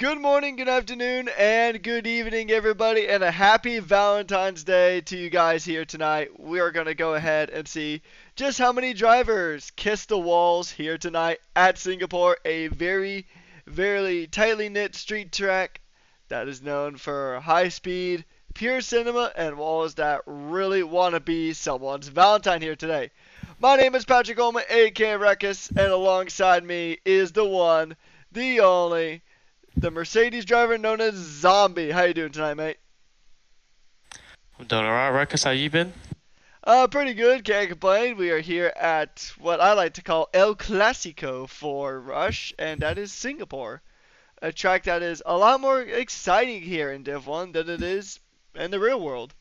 Good morning, good afternoon, and good evening, everybody, and a happy Valentine's Day to you guys here tonight. We are going to go ahead and see just how many drivers kiss the walls here tonight at Singapore, a very tightly knit street track that is known for high speed, pure cinema, and walls that really want to be someone's Valentine here today. My name is Patrick Ullman, aka Rekus, and alongside me is the one, the only, the Mercedes driver known as Zombie. How you doing tonight, mate? I'm doing alright, Ruckus. How you been? Pretty good. Can't complain. We are here at what I like to call El Clasico for Rush, and that is Singapore. A track that is a lot more exciting here in Div1 than it is in the real world.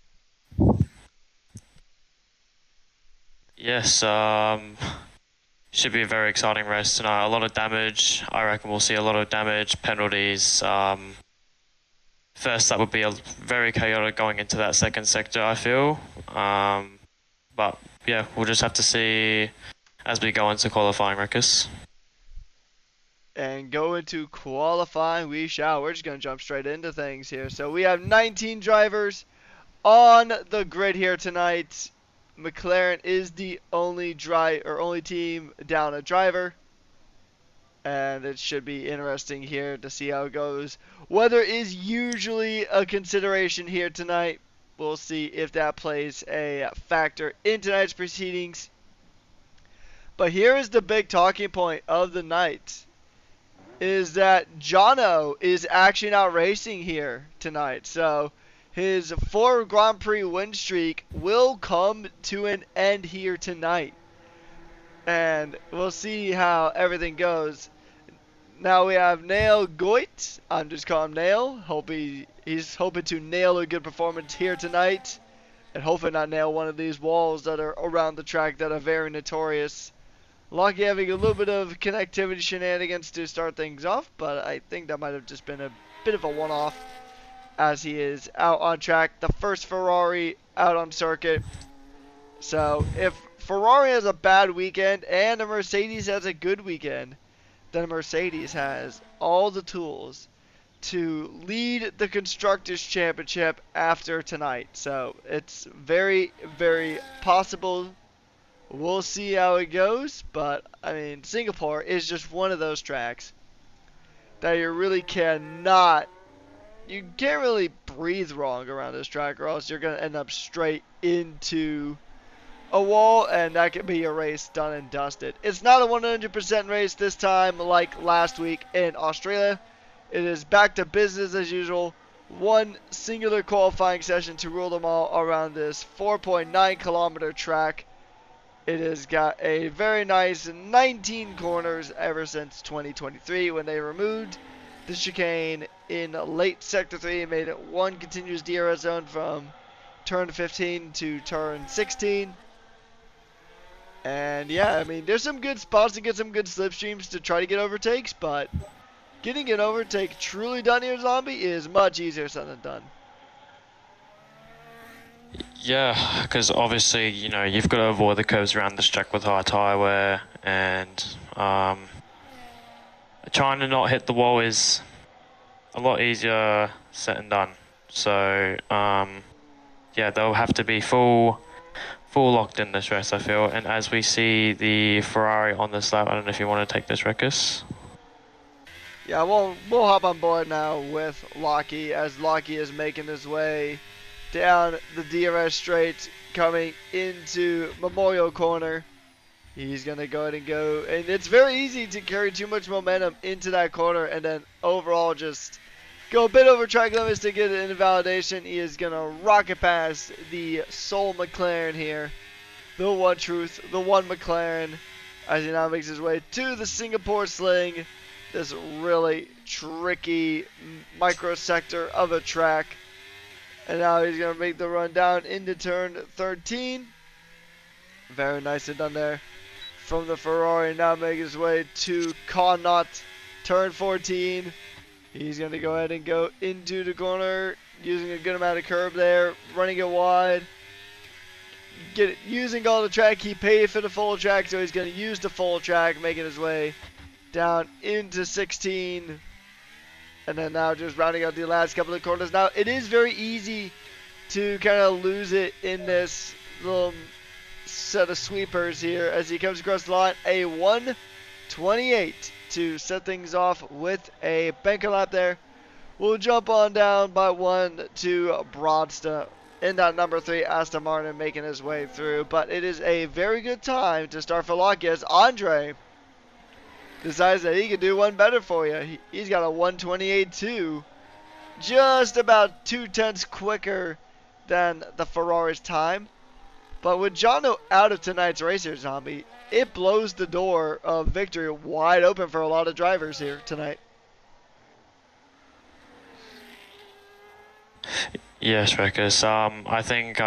Yes, should be a very exciting race tonight. A lot of damage. I reckon we'll see a lot of damage, penalties. First, that would be a very chaotic going into that second sector, I feel. But yeah, we'll just have to see as we go into qualifying, Ruckus. And go into qualifying we shall. We're just going to jump straight into things here. So we have 19 drivers on the grid here tonight. McLaren is the only team down a driver. And it should be interesting here to see how it goes. Weather is usually a consideration here tonight. We'll see if that plays a factor in tonight's proceedings. But here is the big talking point of the night, is that Jonno is actually not racing here tonight. So his 4 Grand Prix win streak will come to an end here tonight. And we'll see how everything goes. Now we have Nail Goit. I'm just calling him Nail. He's hoping to nail a good performance here tonight. And hopefully not nail one of these walls that are around the track that are very notorious. Lucky having a little bit of connectivity shenanigans to start things off, but I think that might have just been a bit of a one-off as he is out on track. The first Ferrari out on circuit. So if Ferrari has a bad weekend and a Mercedes has a good weekend, then Mercedes has all the tools to lead the Constructors' Championship after tonight. So it's very possible. We'll see how it goes, but I mean, Singapore is just one of those tracks that you can't really breathe wrong around this track, or else you're going to end up straight into a wall, and that could be a race done and dusted. It's not a 100% race this time like last week in Australia. It is back to business as usual. One singular qualifying session to rule them all around this 4.9 kilometer track. It has got a very nice 19 corners ever since 2023 when they removed the chicane in late Sector 3 and made it one continuous DRS zone from turn 15 to turn 16. And yeah, I mean, there's some good spots to get some good slipstreams to try to get overtakes, but getting an overtake truly done here, Zombie, is much easier said than done. Yeah, because obviously, you've got to avoid the curves around this track with high tyre wear, and trying to not hit the wall is a lot easier said than done. So, yeah, they'll have to be full locked in this race, I feel. And as we see the Ferrari on this lap, I don't know if you want to take this, Ruckus. Yeah, we'll hop on board now with Lockie as Lockie is making his way down the DRS straight coming into Memorial Corner. He's going to go ahead and go, and it's very easy to carry too much momentum into that corner and then overall just go a bit over track limits to get an invalidation. He is going to rocket past the sole McLaren here. The one truth, the one McLaren, as he now makes his way to the Singapore Sling. This really tricky micro sector of a track. And now he's going to make the run down into turn 13. Very nicely done there from the Ferrari. Now make his way to Connaught, turn 14. He's going to go ahead and go into the corner, using a good amount of curb there, running it wide. Using all the track. He paid for the full track, so he's going to use the full track, making his way down into 16. And then now just rounding out the last couple of corners. Now, it is very easy to kind of lose it in this little set of sweepers here as he comes across the line. A 128 to set things off with a banker lap there. We'll jump on down by 1 to Broadsta in that number 3 Aston Martin making his way through. But it is a very good time to start for Lucky as Andre decides that he can do one better for you. He's got a 128 too. Just about 2/10 quicker than the Ferrari's time. But with Jonno out of tonight's race here, Zombie, it blows the door of victory wide open for a lot of drivers here tonight. Yes, Ruckus. I think,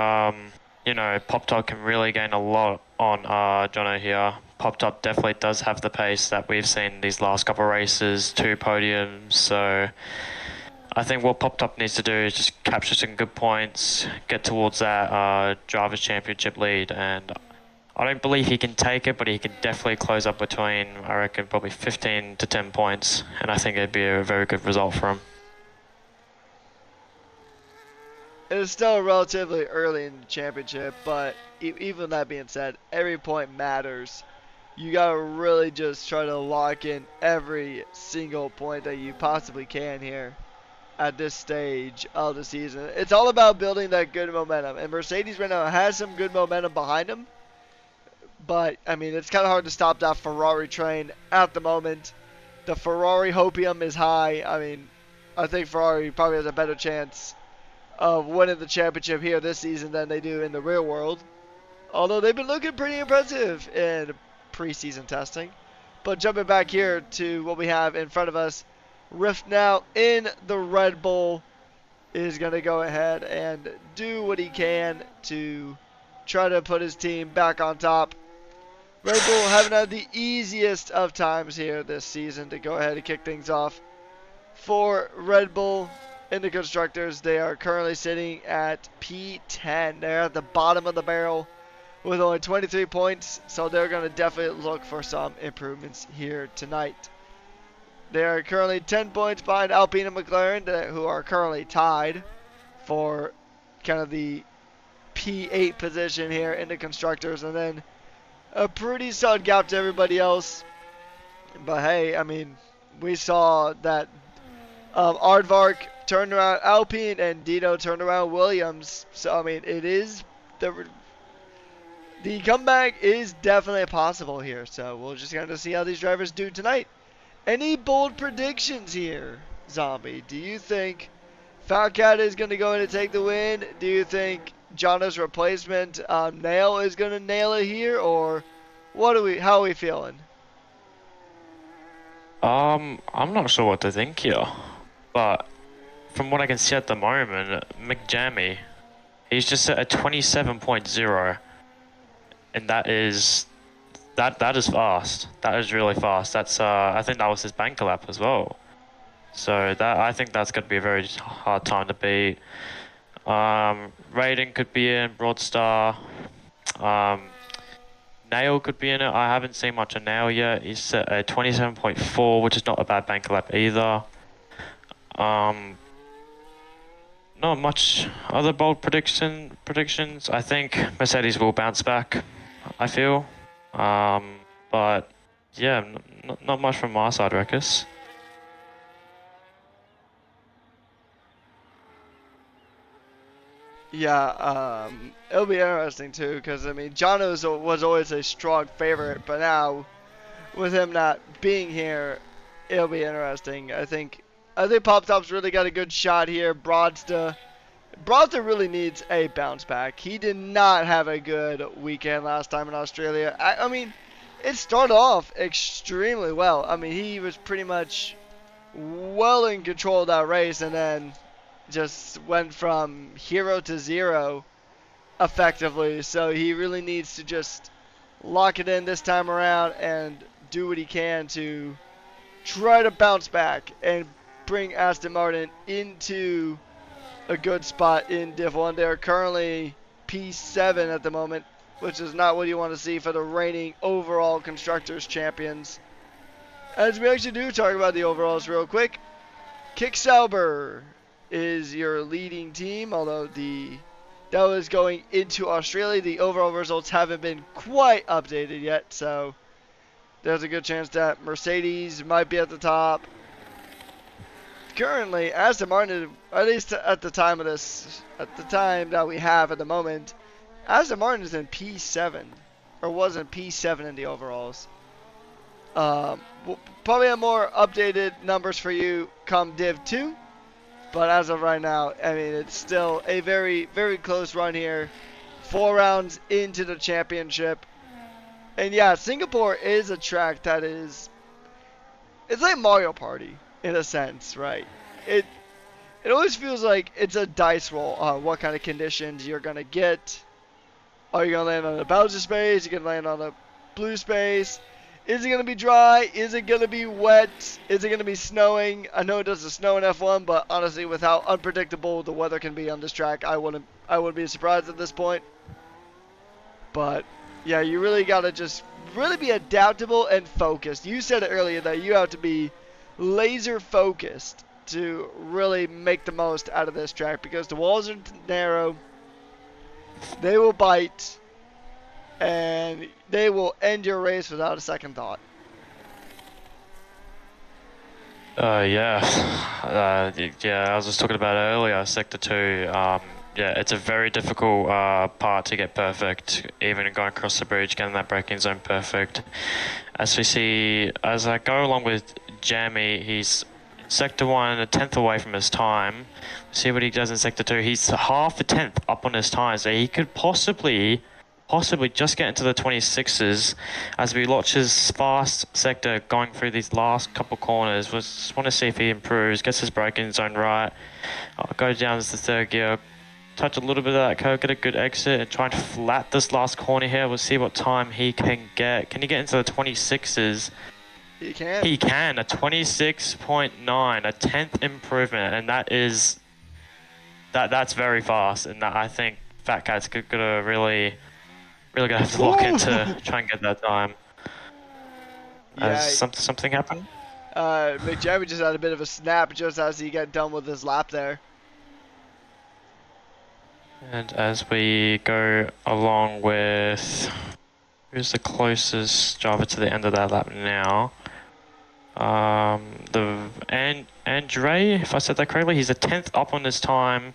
you know, Pop Top can really gain a lot on Jonno here. Pop Top definitely does have the pace that we've seen these last couple of races, 2 podiums, so I think what Pop Top needs to do is just capture some good points, get towards that Drivers' Championship lead, and I don't believe he can take it, but he can definitely close up between, I reckon, probably 15 to 10 points, and I think it'd be a very good result for him. It is still relatively early in the championship, but even that being said, every point matters. You gotta really just try to lock in every single point that you possibly can here at this stage of the season. It's all about building that good momentum, and Mercedes right now has some good momentum behind them, but I mean, it's kind of hard to stop that Ferrari train at the moment. The Ferrari hopium is high. I mean, I think Ferrari probably has a better chance of winning the championship here this season than they do in the real world, although they've been looking pretty impressive in preseason testing. But jumping back here to what we have in front of us, Rift now in the Red Bull is going to go ahead and do what he can to try to put his team back on top. Red Bull haven't had the easiest of times here this season to go ahead and kick things off. For Red Bull in the Constructors, they are currently sitting at P10. They're at the bottom of the barrel with only 23 points, so they're going to definitely look for some improvements here tonight. They are currently 10 points behind Alpine and McLaren, who are currently tied for kind of the P8 position here in the Constructors, and then a pretty solid gap to everybody else. But hey, I mean, we saw that Aardvark turned around Alpine and Dino turned around Williams. So, I mean, it is the comeback is definitely possible here. So, we'll just kind of see how these drivers do tonight. Any bold predictions here, Zombie? Do you think Falcat is going to go in and take the win? Do you think Jonno's replacement, Nail, is going to nail it here? Or how are we feeling? I'm not sure what to think here, but from what I can see at the moment, McJammy, he's just at a 27.0, and that is fast. That is really fast. That's I think that was his banker lap as well. So I think that's going to be a very hard time to beat. Raiden could be in Broadstar. Nail could be in it. I haven't seen much of Nail yet. He's set at 27.4, which is not a bad banker lap either. Not much other bold predictions. I think Mercedes will bounce back, I feel. But yeah, not much from my side, Ruckus. Yeah, it'll be interesting too, because I mean, Jonno was always a strong favorite, but now with him not being here, it'll be interesting. I think Pop Top's really got a good shot here. Broadsta really needs a bounce back. He did not have a good weekend last time in Australia. I mean, it started off extremely well. I mean, he was pretty much well in control of that race, and then just went from hero to zero effectively. So he really needs to just lock it in this time around and do what he can to try to bounce back and bring Aston Martin into a good spot in Div1. They're currently P7 at the moment, which is not what you want to see for the reigning overall Constructors champions. As we actually do talk about the overalls real quick, Kick Sauber is your leading team, although that was going into Australia. The overall results haven't been quite updated yet, so there's a good chance that Mercedes might be at the top. Currently, Aston Martin, at least at the time of this, at the time that we have at the moment, Aston Martin is in P7, or was in P7 in the overalls. We'll probably have more updated numbers for you come Div 2, but as of right now, I mean, it's still a very, very close run here. 4 rounds into the championship. And yeah, Singapore is a track that is, it's like Mario Party in a sense, right? It always feels like it's a dice roll on what kind of conditions you're gonna get. Are you gonna land on a Belgian space? Are you gonna land on a blue space? Is it going to be dry? Is it going to be wet? Is it going to be snowing? I know it doesn't snow in F1, but honestly, with how unpredictable the weather can be on this track, I wouldn't be surprised at this point. But yeah, you really got to just really be adaptable and focused. You said it earlier that you have to be laser focused to really make the most out of this track because the walls are narrow. They will bite. And they will end your race without a second thought. Yeah, I was just talking about it earlier, Sector 2. Yeah, it's a very difficult part to get perfect, even going across the bridge, getting that braking zone perfect. As we see, as I go along with Jamie, he's in Sector 1, a tenth away from his time. See what he does in Sector 2. He's half a tenth up on his time, so he could possibly just get into the 26s as we watch his fast sector going through these last couple corners. We just want to see if he improves, gets his braking zone right, go down to the third gear, touch a little bit of that curve, get a good exit, and try and flat this last corner here. We'll see what time he can get. Can he get into the 26s? He can. He can. A 26.9, a 10th improvement, and that's very fast. And that, I think Fat Cat's gonna really gonna have to lock into try and get that time. Yeah. Something happened? McJamie just had a bit of a snap just as he got done with his lap there. And as we go along with who's the closest driver to the end of that lap now? Andre, if I said that correctly, he's a 10th up on his time.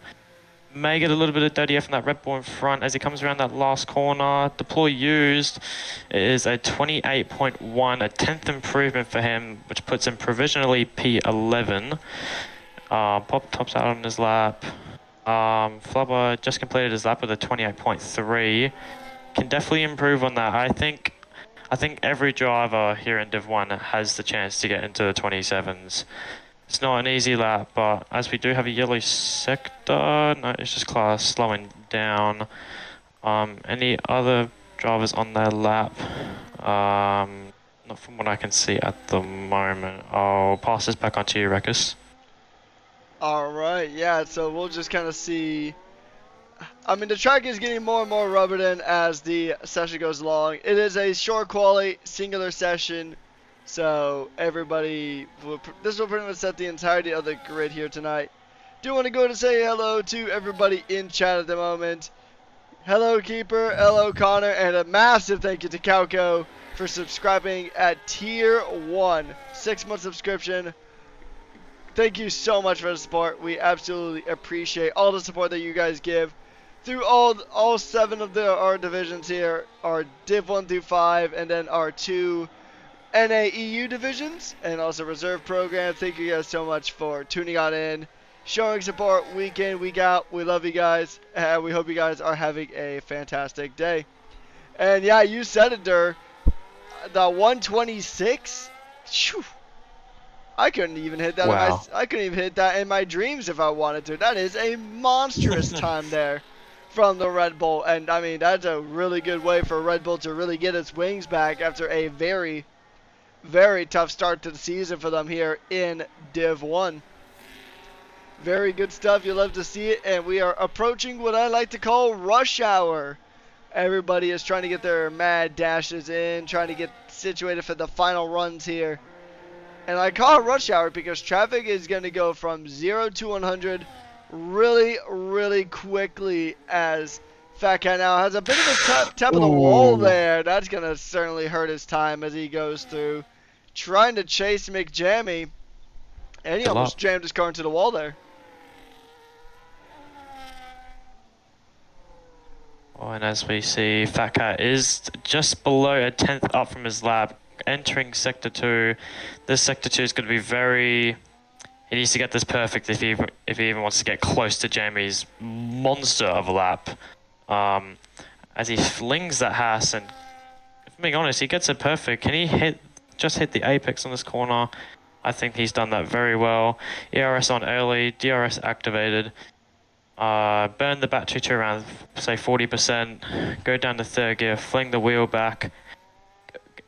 May get a little bit of dirty from that Red Bull in front as he comes around that last corner. Deploy used is a 28.1, a 10th improvement for him, which puts him provisionally P11. Pop tops out on his lap. Flubber just completed his lap with a 28.3. Can definitely improve on that. I think every driver here in Div 1 has the chance to get into the 27s. It's not an easy lap, but as we do have a yellow sector, no, it's just class slowing down. Any other drivers on their lap? Not from what I can see at the moment. I'll pass this back on to you, Rekus. Alright, yeah, so we'll just kind of see. I mean, the track is getting more and more rubbered in as the session goes along. It is a short quality, singular session. So everybody, this will pretty much set the entirety of the grid here tonight. Do want to go to say hello to everybody in chat at the moment. Hello Keeper, hello Connor, and a massive thank you to Calco for subscribing at Tier 1. 6-month subscription. Thank you so much for the support. We absolutely appreciate all the support that you guys give through all 7 of our divisions here. Our Div 1 through 5, and then our 2 NAEU divisions and also reserve program. Thank you guys so much for tuning on in, showing support week in, week out. We love you guys, and we hope you guys are having a fantastic day. And yeah, you said it, Dur. The 126. Whew, I couldn't even hit that. Wow. I couldn't even hit that in my dreams if I wanted to. That is a monstrous time there from the Red Bull, and I mean that's a really good way for Red Bull to really get its wings back after a very tough start to the season for them here in Div 1. Very good stuff. You love to see it. And we are approaching what I like to call rush hour. Everybody is trying to get their mad dashes in, trying to get situated for the final runs here. And I call it rush hour because traffic is going to go from 0 to 100 really, really quickly as Fat Cat now has a bit of a tap of the wall Ooh. there. That's going to certainly hurt his time as he goes through trying to chase McJammy. And he Good luck. almost jammed his car into the wall there. Oh, and as we see, Fat Cat is just below a tenth up from his lap, entering Sector 2. This Sector 2 is going to be very... He needs to get this perfect if he even wants to get close to Jamie's monster of a lap. As he flings that Haas, and if I'm being honest, he gets it perfect. Can he just hit the apex on this corner? I think he's done that very well. ERS on early, DRS activated. Burn the battery to around, say, 40%. Go down to third gear, fling the wheel back.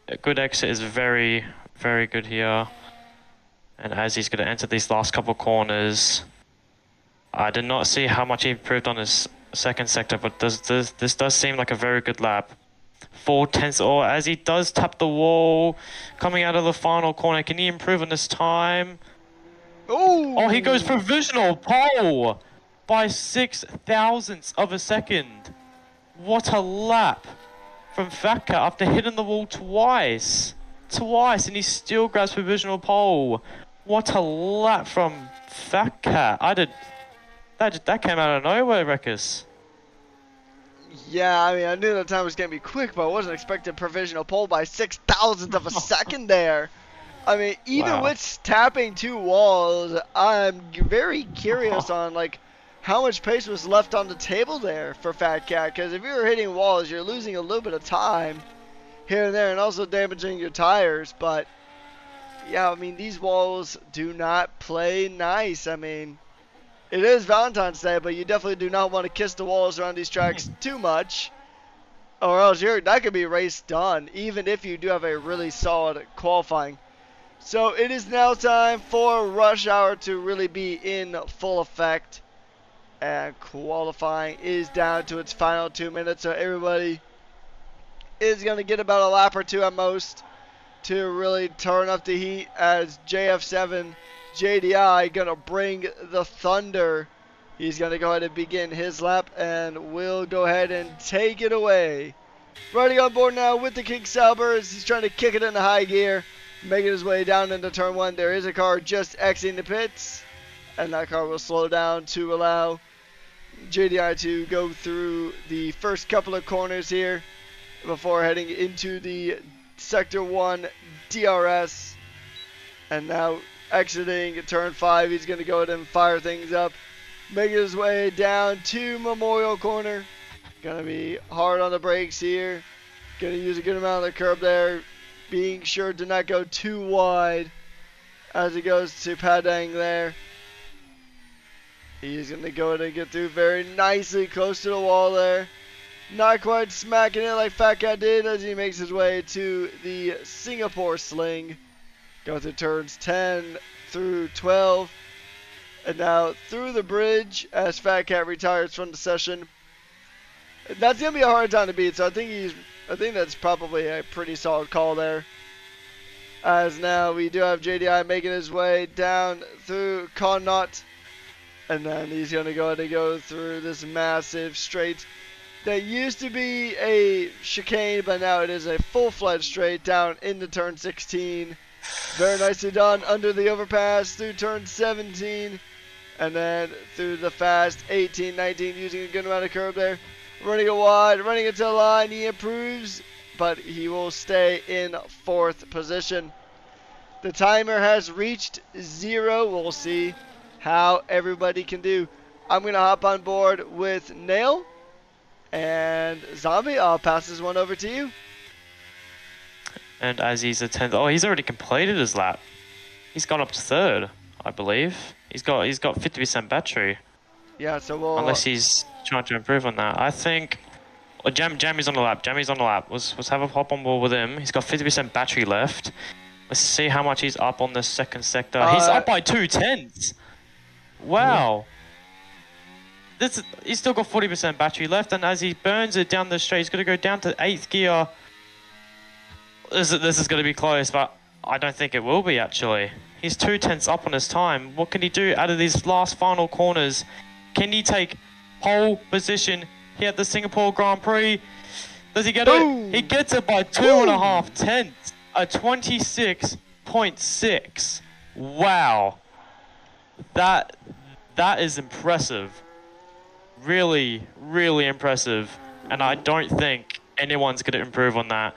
A good exit is very, very good here. And as he's going to enter these last couple corners, I did not see how much he improved on his second sector, but this does seem like a very good lap. 4/10, or as he does tap the wall, coming out of the final corner. Can he improve on this time? Ooh. Oh, he goes provisional pole by 0.006 of a second. What a lap from Fat Cat after hitting the wall twice, and he still grabs provisional pole. What a lap from Fat Cat. That came out of nowhere, Rekus. Yeah, I mean, I knew that time was going to be quick, but I wasn't expecting provisional pole by 0.006 of a second there. I mean, even Wow. with tapping 2 walls, I'm very curious on, like, how much pace was left on the table there for Fat Cat. Because if you're hitting walls, you're losing a little bit of time here and there and also damaging your tires. But, yeah, I mean, these walls do not play nice. I mean, it is Valentine's Day, but you definitely do not want to kiss the walls around these tracks too much. Or else that could be race done, even if you do have a really solid qualifying. So it is now time for rush hour to really be in full effect. And qualifying is down to its final 2 minutes, so everybody is going to get about a lap or two at most to really turn up the heat as JF7 JDI going to bring the thunder. He's going to go ahead and begin his lap, and we'll go ahead and take it away. Riding on board now with the King Salbers. He's trying to kick it into high gear, making his way down into turn 1. There is a car just exiting the pits, and that car will slow down to allow JDI to go through the first couple of corners here before heading into the Sector 1 DRS. And now exiting turn 5, he's going to go ahead and fire things up, making his way down to Memorial Corner. Going to be hard on the brakes here. Going to use a good amount of the curb there, being sure to not go too wide as he goes to Padang there. He's going to go ahead and get through very nicely close to the wall there. Not quite smacking it like Fat Cat did as he makes his way to the Singapore Sling. Go through turns 10 through 12. And now through the bridge as Fat Cat retires from the session. That's going to be a hard time to beat, so I think that's probably a pretty solid call there. As now we do have JDI making his way down through Connaught. And then he's going to go ahead and go through this massive straight that used to be a chicane, but now it is a full-fledged straight down into turn 16. Very nicely done under the overpass through turn 17. And then through the fast 18, 19, using a good amount of curb there. Running it wide, running it to the line. He improves, but he will stay in 4th position. The timer has reached 0. We'll see how everybody can do. I'm going to hop on board with Nail. And Zombie, I'll pass this one over to you. And as he's a 10th, oh, he's already completed his lap. He's gone up to 3rd, I believe. He's got 50% battery. Yeah, so we'll... Unless he's trying to improve on that. I think... Oh, Jamie's on the lap. Let's have a hop on board with him. He's got 50% battery left. Let's see how much he's up on the second sector. He's up by 2/10. Wow. He's still got 40% battery left, and as he burns it down the straight, he's going to go down to 8th gear. This is going to be close, but I don't think it will be, actually. He's 2/10 up on his time. What can he do out of these last final corners? Can he take pole position here at the Singapore Grand Prix? Does he get Boom! it? He gets it by 2.5 tenths. A 26.6. Wow. That is impressive. Really, really impressive. And I don't think anyone's going to improve on that.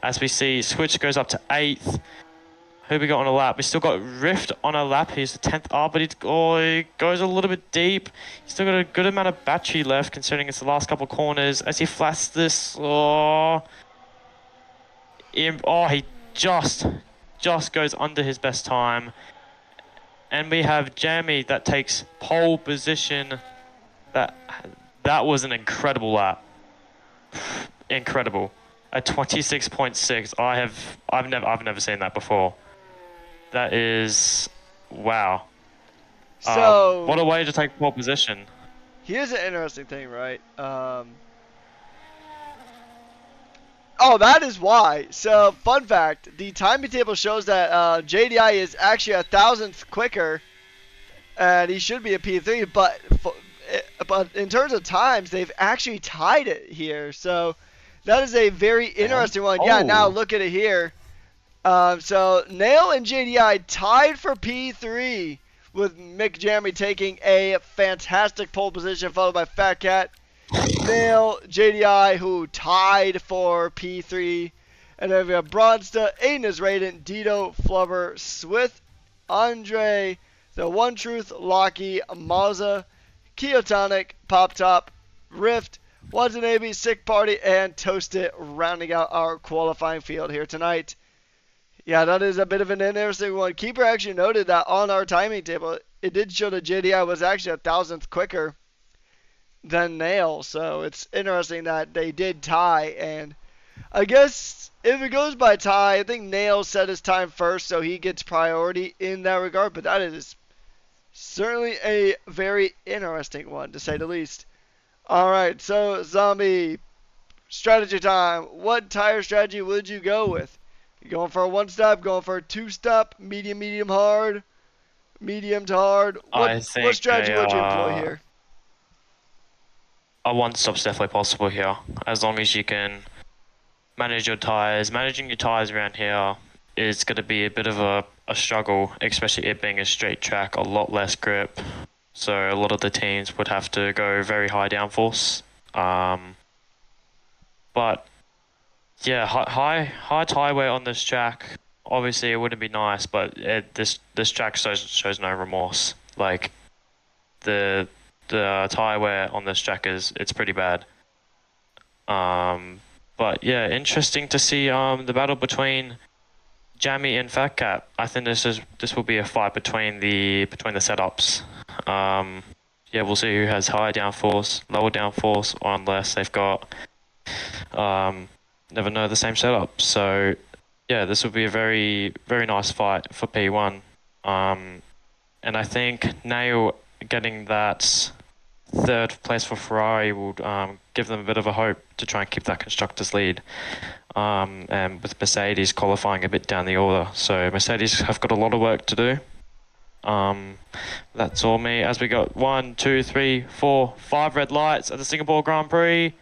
As we see, Switch goes up to 8th. Who we got on a lap? We still got Rift on a lap. He's the 10th up, but he goes a little bit deep. He's still got a good amount of battery left, considering it's the last couple corners. As he flats this, he just goes under his best time. And we have Jamie that takes pole position. That was an incredible lap. Incredible. A 26.6. I've never seen that before. That is, wow. So what a way to take pole position. here's an interesting thing, right? Oh, that is why. So, fun fact: the timing table shows that JDI is actually a thousandth quicker, and he should be a P3. But in terms of times, they've actually tied it here. So that is a very interesting one. Yeah. Now look at it here. So Nail and JDI tied for P3, with Mick Jeremy taking a fantastic pole position, followed by Fat Cat, Nail, JDI, who tied for P3, and then we have Bronsta, Aiden is Raiden, Dito, Flubber, Swith, Andre, The One Truth, Locky, Mazza, Keotonic, Pop Top, Rift, Watanabe, Sick Party, and Toast It, rounding out our qualifying field here tonight. Yeah, that is a bit of an interesting one. Keeper actually noted that on our timing table, it did show that JDI was actually a thousandth quicker than Nail. So it's interesting that they did tie. And I guess if it goes by tie, I think Nail set his time first, so he gets priority in that regard. But that is certainly a very interesting one, to say the least. All right, so Zombie, strategy time. What tire strategy would you go with? You going for a one-stop, going for a two-stop, medium, hard, medium to hard? What strategy would you employ here? A one-stop's definitely possible here, as long as you can manage your tires. Managing your tires around here is going to be a bit of a struggle, especially it being a straight track, a lot less grip. So a lot of the teams would have to go very high downforce. But yeah, high tire wear on this track. Obviously, it wouldn't be nice, but this track shows no remorse. Like the tire wear on this track it's pretty bad. But yeah, interesting to see the battle between Jammy and Fat Cat. I think this will be a fight between the setups. Yeah, we'll see who has higher downforce, lower downforce, or unless they've got never know the same setup. So yeah, this will be a very, very nice fight for P1. And I think Nail getting that third place for Ferrari will give them a bit of a hope to try and keep that constructors lead. And with Mercedes qualifying a bit down the order, so Mercedes have got a lot of work to do. That's all me. As we got 1, 2, 3, 4, 5 red lights at the Singapore Grand Prix.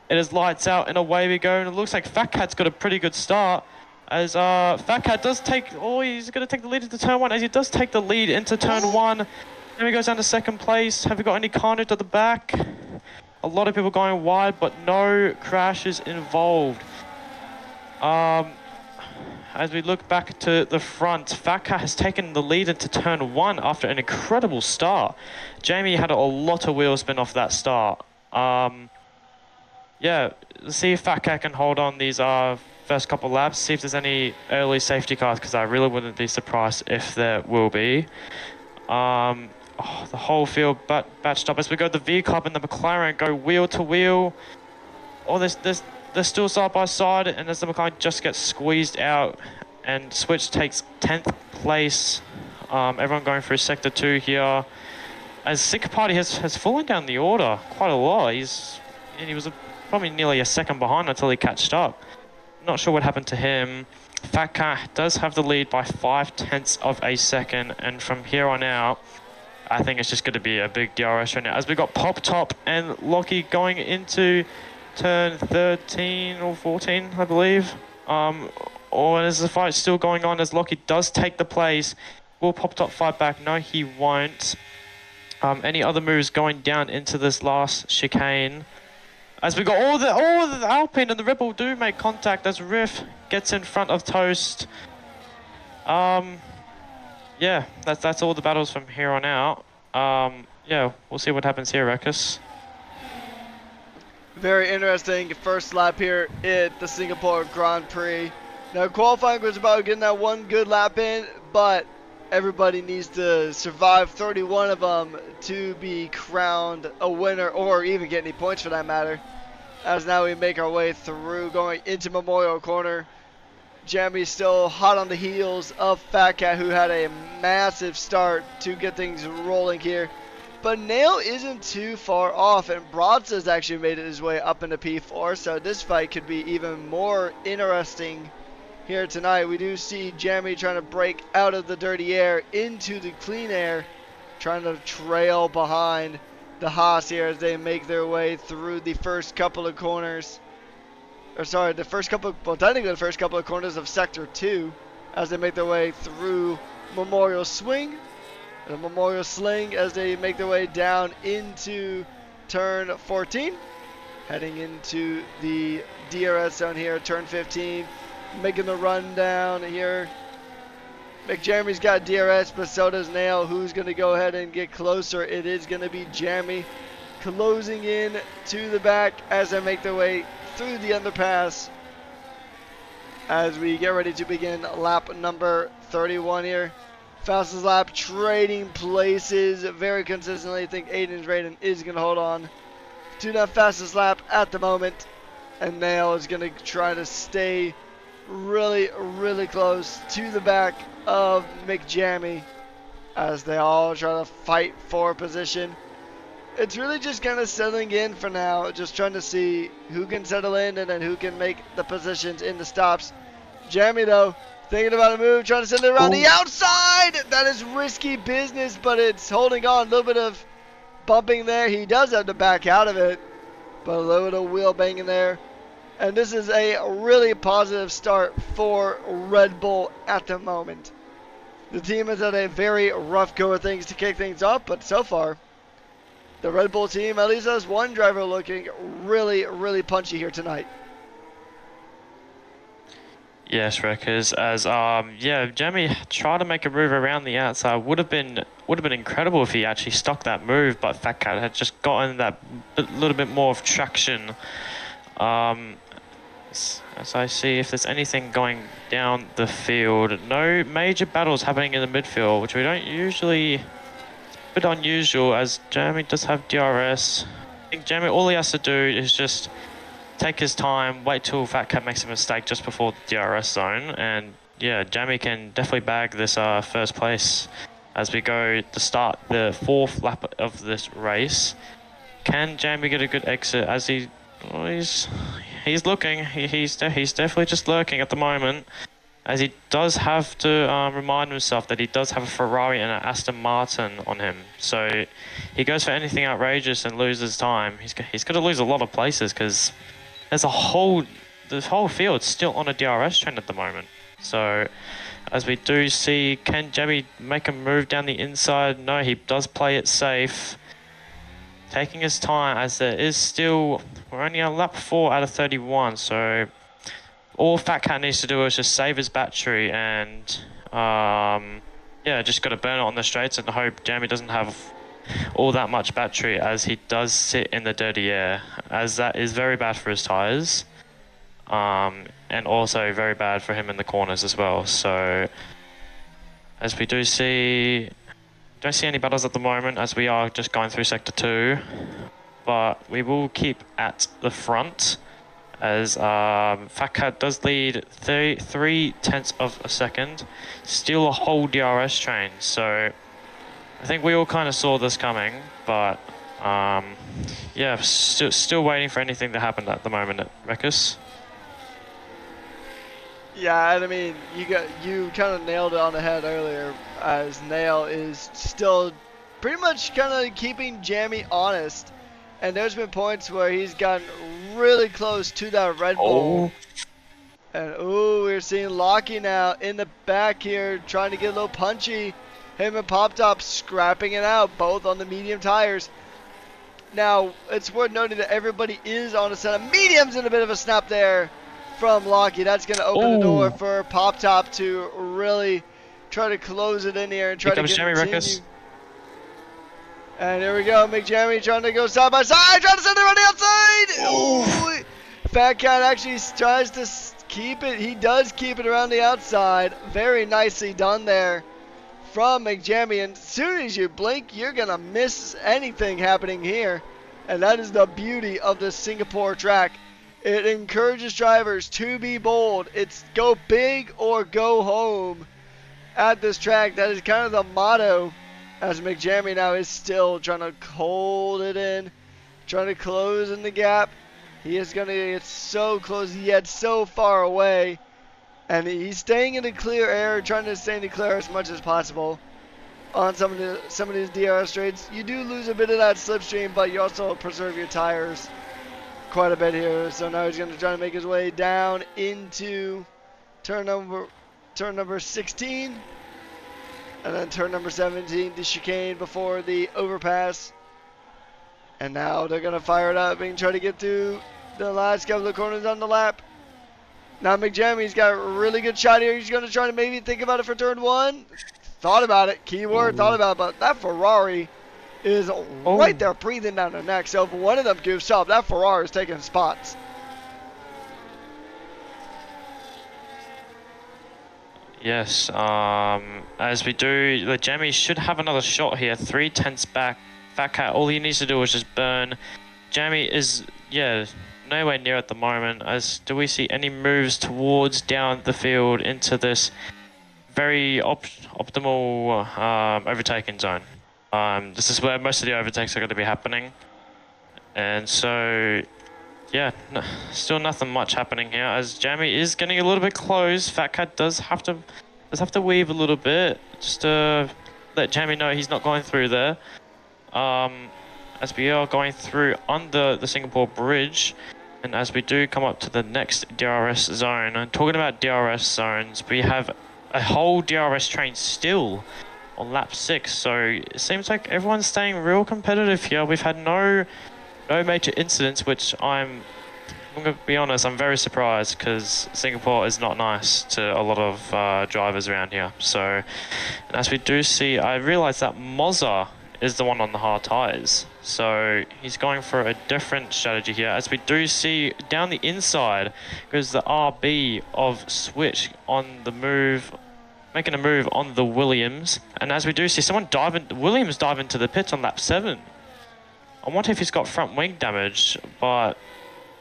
It is lights out and away we go, and it looks like Fat Cat's got a pretty good start. As Fat Cat does take, he's going to take the lead into turn 1, as he does take the lead into turn 1. Then he goes down to second place. Have we got any carnage at the back? A lot of people going wide, but no crashes involved. As we look back to the front, Fat Cat has taken the lead into turn 1 after an incredible start. Jamie had a lot of wheel spin off that start. Yeah, let's see if Fat Cat can hold on these first couple laps, see if there's any early safety cars, because I really wouldn't be surprised if there will be. The whole field batched up as we go the V Club and the McLaren go wheel to wheel. They're still side by side, and as the McLaren just gets squeezed out, and Switch takes 10th place. Everyone going through sector 2 here. As Sick Party has fallen down the order quite a lot. He was probably nearly a second behind until he catched up. not sure what happened to him. Fat Cat does have the lead by 0.5 of a second, and from here on out, I think it's just going to be a big DRS right now. As we got Pop Top and Lockie going into turn 13 or 14, I believe. Or is the fight still going on as Lockie does take the place? Will Pop Top fight back? No, he won't. Any other moves going down into this last chicane? As we got all the Alpine and the Rebel do make contact as Riff gets in front of Toast. Yeah, that's all the battles from here on out. Yeah, we'll see what happens here, Ruckus. Very interesting first lap here at the Singapore Grand Prix. Now qualifying was about getting that one good lap in, but everybody needs to survive 31 of them to be crowned a winner, or even get any points for that matter. As now we make our way through, going into Memorial Corner. Jamie's still hot on the heels of Fat Cat, who had a massive start to get things rolling here. But Nail isn't too far off, and Bronza's actually made his way up into P4, so this fight could be even more interesting here tonight. We do see Jamie trying to break out of the dirty air into the clean air, trying to trail behind the Haas here as they make their way through the first couple of corners. Or sorry, the first couple, well, technically the first couple of corners of Sector 2 as they make their way through Memorial Swing. The Memorial Sling as they make their way down into turn 14, heading into the DRS zone here, turn 15, making the run down here. McJeremy's got DRS, but so does Nail. Who's going to go ahead and get closer? It is going to be Jeremy closing in to the back as they make their way through the underpass as we get ready to begin lap number 31 here. Fastest lap, trading places very consistently. I think Aiden's Raiden is going to hold on to that fastest lap at the moment. And Nail is going to try to stay really, really close to the back of McJammy as they all try to fight for position. It's really just kind of settling in for now, just trying to see who can settle in and then who can make the positions in the stops. Jamie, though, thinking about a move, trying to send it around the outside. That is risky business, but it's holding on. A little bit of bumping there. He does have to back out of it, but a little bit of wheel banging there. And this is a really positive start for Red Bull at the moment. The team has had a very rough go of things to kick things off, but so far, the Red Bull team at least has one driver looking really, really punchy here tonight. Yes, Wreckers, as yeah, Jamie tried to make a move around the outside. Would have been incredible if he actually stuck that move, but Fat Cat had just gotten that little bit more of traction. As I see, if there's anything going down the field, no major battles happening in the midfield, which we don't usually. It's a bit unusual, as Jamie does have DRS. I think Jamie, all he has to do is just take his time, wait till Fat Cat makes a mistake just before the DRS zone, and yeah, Jamie can definitely bag this first place as we go to start the fourth lap of this race. Can Jamie get a good exit as he's looking, he's definitely just lurking at the moment, as he does have to remind himself that he does have a Ferrari and an Aston Martin on him. So he goes for anything outrageous and loses time. He's going to lose a lot of places because there's the whole field's still on a DRS trend at the moment. So as we do see, can Jamie make a move down the inside? No, he does play it safe, taking his time, as there is still, we're only on lap 4 out of 31, so all Fat Cat needs to do is just save his battery and yeah, just got to burn it on the straights and hope Jamie doesn't have all that much battery, as he does sit in the dirty air, as that is very bad for his tires, and also very bad for him in the corners as well. So as we don't see any battles at the moment, as we are just going through sector 2, but we will keep at the front as Fat Cat does lead 3/10 of a second, still a whole DRS train. So I think we all kind of saw this coming, but yeah, still waiting for anything to happen at the moment at Wreckers. Yeah, and I mean, you kind of nailed it on the head earlier, as Nail is still pretty much kind of keeping Jammy honest. And there's been points where he's gotten really close to that Red Bull. Oh, And ooh, we're seeing Lockie now in the back here, trying to get a little punchy. Him and Pop Top scrapping it out, both on the medium tires. Now, it's worth noting that everybody is on a set of mediums, and a bit of a snap there from Lockie. That's going to open the door oh! for Pop Top to really try to close it in here and try Here to comes Jamie continue. Ruckus. And here we go, McJammy trying to go side by side, trying to send it on the outside. Oh. Ooh, Fat Cat actually tries to keep it. He does keep it around the outside. Very nicely done there from McJammy. And as soon as you blink, you're going to miss anything happening here. And that is the beauty of the Singapore track. It encourages drivers to be bold. It's go big or go home at this track. That is kind of the motto, as McJammy now is still trying to hold it in, trying to close in the gap. He is going to get so close, yet so far away. And he's staying in the clear air, trying to stay in the clear as much as possible on some of these DRS straights. You do lose a bit of that slipstream, but you also preserve your tires quite a bit here. So now he's going to try to make his way down into turn number 16. And then turn number 17, the chicane before the overpass. And now they're going to fire it up and try to get through the last couple of corners on the lap. Now McJammy's got a really good shot here. He's going to try to maybe think about it for turn one. Thought about it. Keyword, thought about it. But that Ferrari is right there breathing down their neck. So if one of them goofs up, that Ferrari is taking spots. Yes, as we do, the Jammy should have another shot here. 3/10 back. Fat Cat, all he needs to do is just burn. Jammy is, yeah, nowhere near at the moment. As do we see any moves towards down the field into this very optimal overtaking zone? This is where most of the overtakes are going to be happening. And so, yeah, still nothing much happening here, as Jammy is getting a little bit close. Fat Cat does have to weave a little bit just to let Jammy know he's not going through there. As we are going through under the Singapore Bridge, and as we do come up to the next DRS zone. And talking about DRS zones, we have a whole DRS train still on lap 6, so it seems like everyone's staying real competitive here. We've had no major incidents, which I'm going to be honest, I'm very surprised, because Singapore is not nice to a lot of drivers around here. So, and as we do see, I realise that Mozza is the one on the hard tyres. So he's going for a different strategy here. As we do see down the inside goes the RB of Switch on the move, making a move on the Williams. And as we do see someone Williams dive into the pits on lap 7. I wonder if he's got front wing damage, but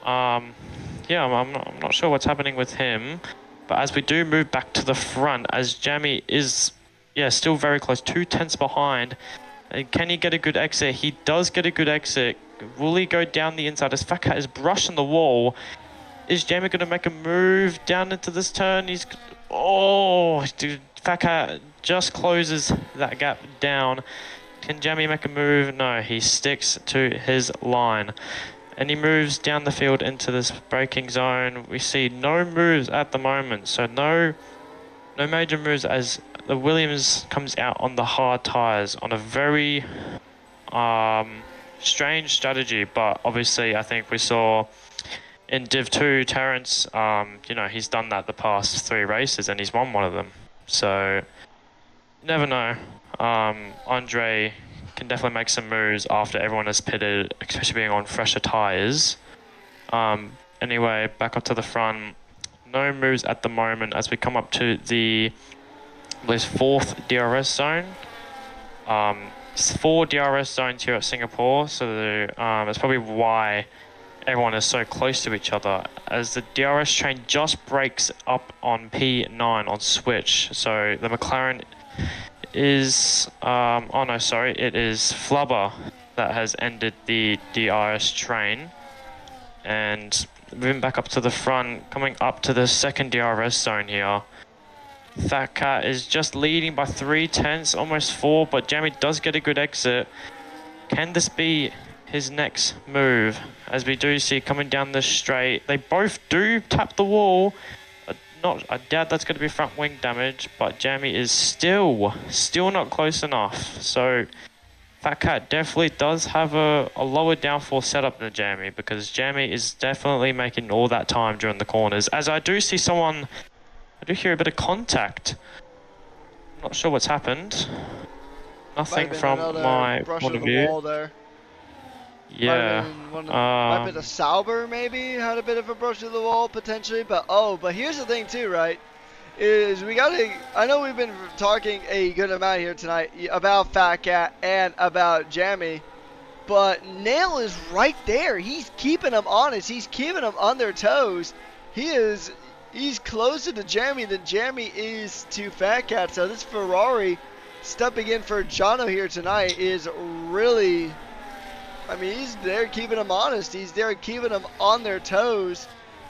yeah, I'm not sure what's happening with him. But as we do move back to the front, as Jammy is, yeah, still very close, 2/10 behind. And can he get a good exit? He does get a good exit. Will he go down the inside as Fat Cat is brushing the wall? Is Jammy going to make a move down into this turn? Dude, Fat Cat just closes that gap down. Can Jammy make a move? No, he sticks to his line. And he moves down the field into this braking zone. We see no moves at the moment, so no major moves, as the Williams comes out on the hard tyres on a very strange strategy. But obviously I think we saw in Div 2, Terrence, he's done that the past 3 races and he's won one of them. So, you never know. Andre can definitely make some moves after everyone has pitted, especially being on fresher tyres. Anyway, back up to the front. No moves at the moment as we come up to the 4th DRS zone. 4 DRS zones here at Singapore, so that's probably why everyone is so close to each other, as the DRS train just breaks up on P9 on switch. So the McLaren is, it is Flubber that has ended the DRS train. And moving back up to the front, coming up to the second DRS zone here. Fat Cat is just leading by 3/10, almost 4, but Jamie does get a good exit. Can this be his next move? As we do see coming down the straight, they both do tap the wall. I doubt that's going to be front wing damage, but Jamie is still not close enough. So Fat Cat definitely does have a lower downforce setup than Jamie, because Jamie is definitely making all that time during the corners. As I do see someone, I do hear a bit of contact. I'm not sure what's happened. Nothing from my point of view. Wall there. Yeah. Might be the Sauber maybe had a bit of a brush to the wall potentially, but here's the thing too, right? Is I know we've been talking a good amount here tonight about Fat Cat and about Jamie, but Nail is right there. He's keeping them honest. He's keeping them on their toes. He's closer to Jamie than Jamie is to Fat Cat. So this Ferrari stepping in for Jonno here tonight is really, I mean, he's there keeping them honest. He's there keeping them on their toes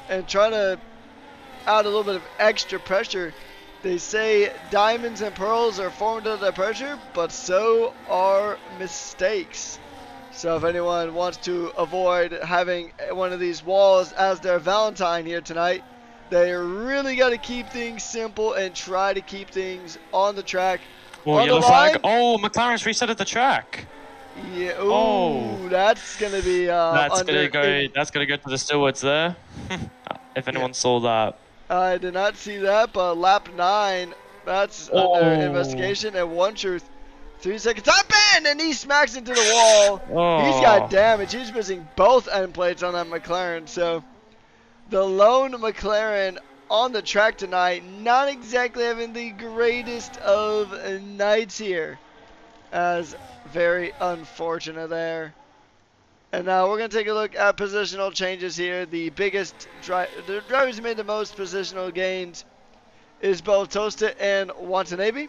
and trying to add a little bit of extra pressure. They say diamonds and pearls are formed under pressure, but so are mistakes. So if anyone wants to avoid having one of these walls as their Valentine here tonight, they really got to keep things simple and try to keep things on the track. Oh, yellow flag. Oh, McLaren's resetted the track. Yeah. Ooh, that's gonna be. That's gonna go to the stewards there. If anyone saw that. I did not see that, but lap 9, that's under investigation. And One Truth, 3 seconds time bend, and he smacks into the wall. He's got damage. He's missing both end plates on that McLaren. So the lone McLaren on the track tonight, not exactly having the greatest of nights here, as very unfortunate there. And now we're going to take a look at positional changes here. The drivers who made the most positional gains is both Tosta and Watanabe.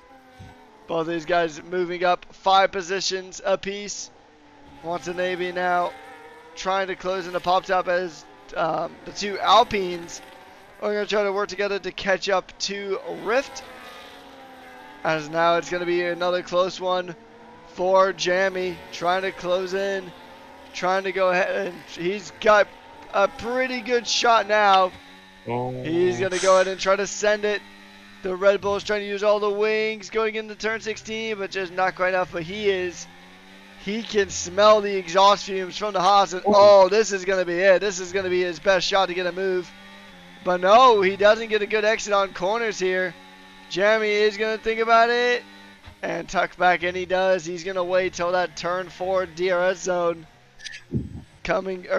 Both of these guys moving up 5 positions apiece. Watanabe now trying to close in the pop top as the 2 Alpines are going to try to work together to catch up to Rift. As now it's going to be another close one for Jamie, trying to close in, trying to go ahead, and he's got a pretty good shot now. He's going to go ahead and try to send it. The Red Bull is trying to use all the wings going into turn 16, but just not quite enough. But he can smell the exhaust fumes from the Haas, and this is going to be it. This is going to be his best shot to get a move. But no, he doesn't get a good exit on corners here. Jamie is going to think about it and tuck back, and he does. He's going to wait till that turn 4 DRS zone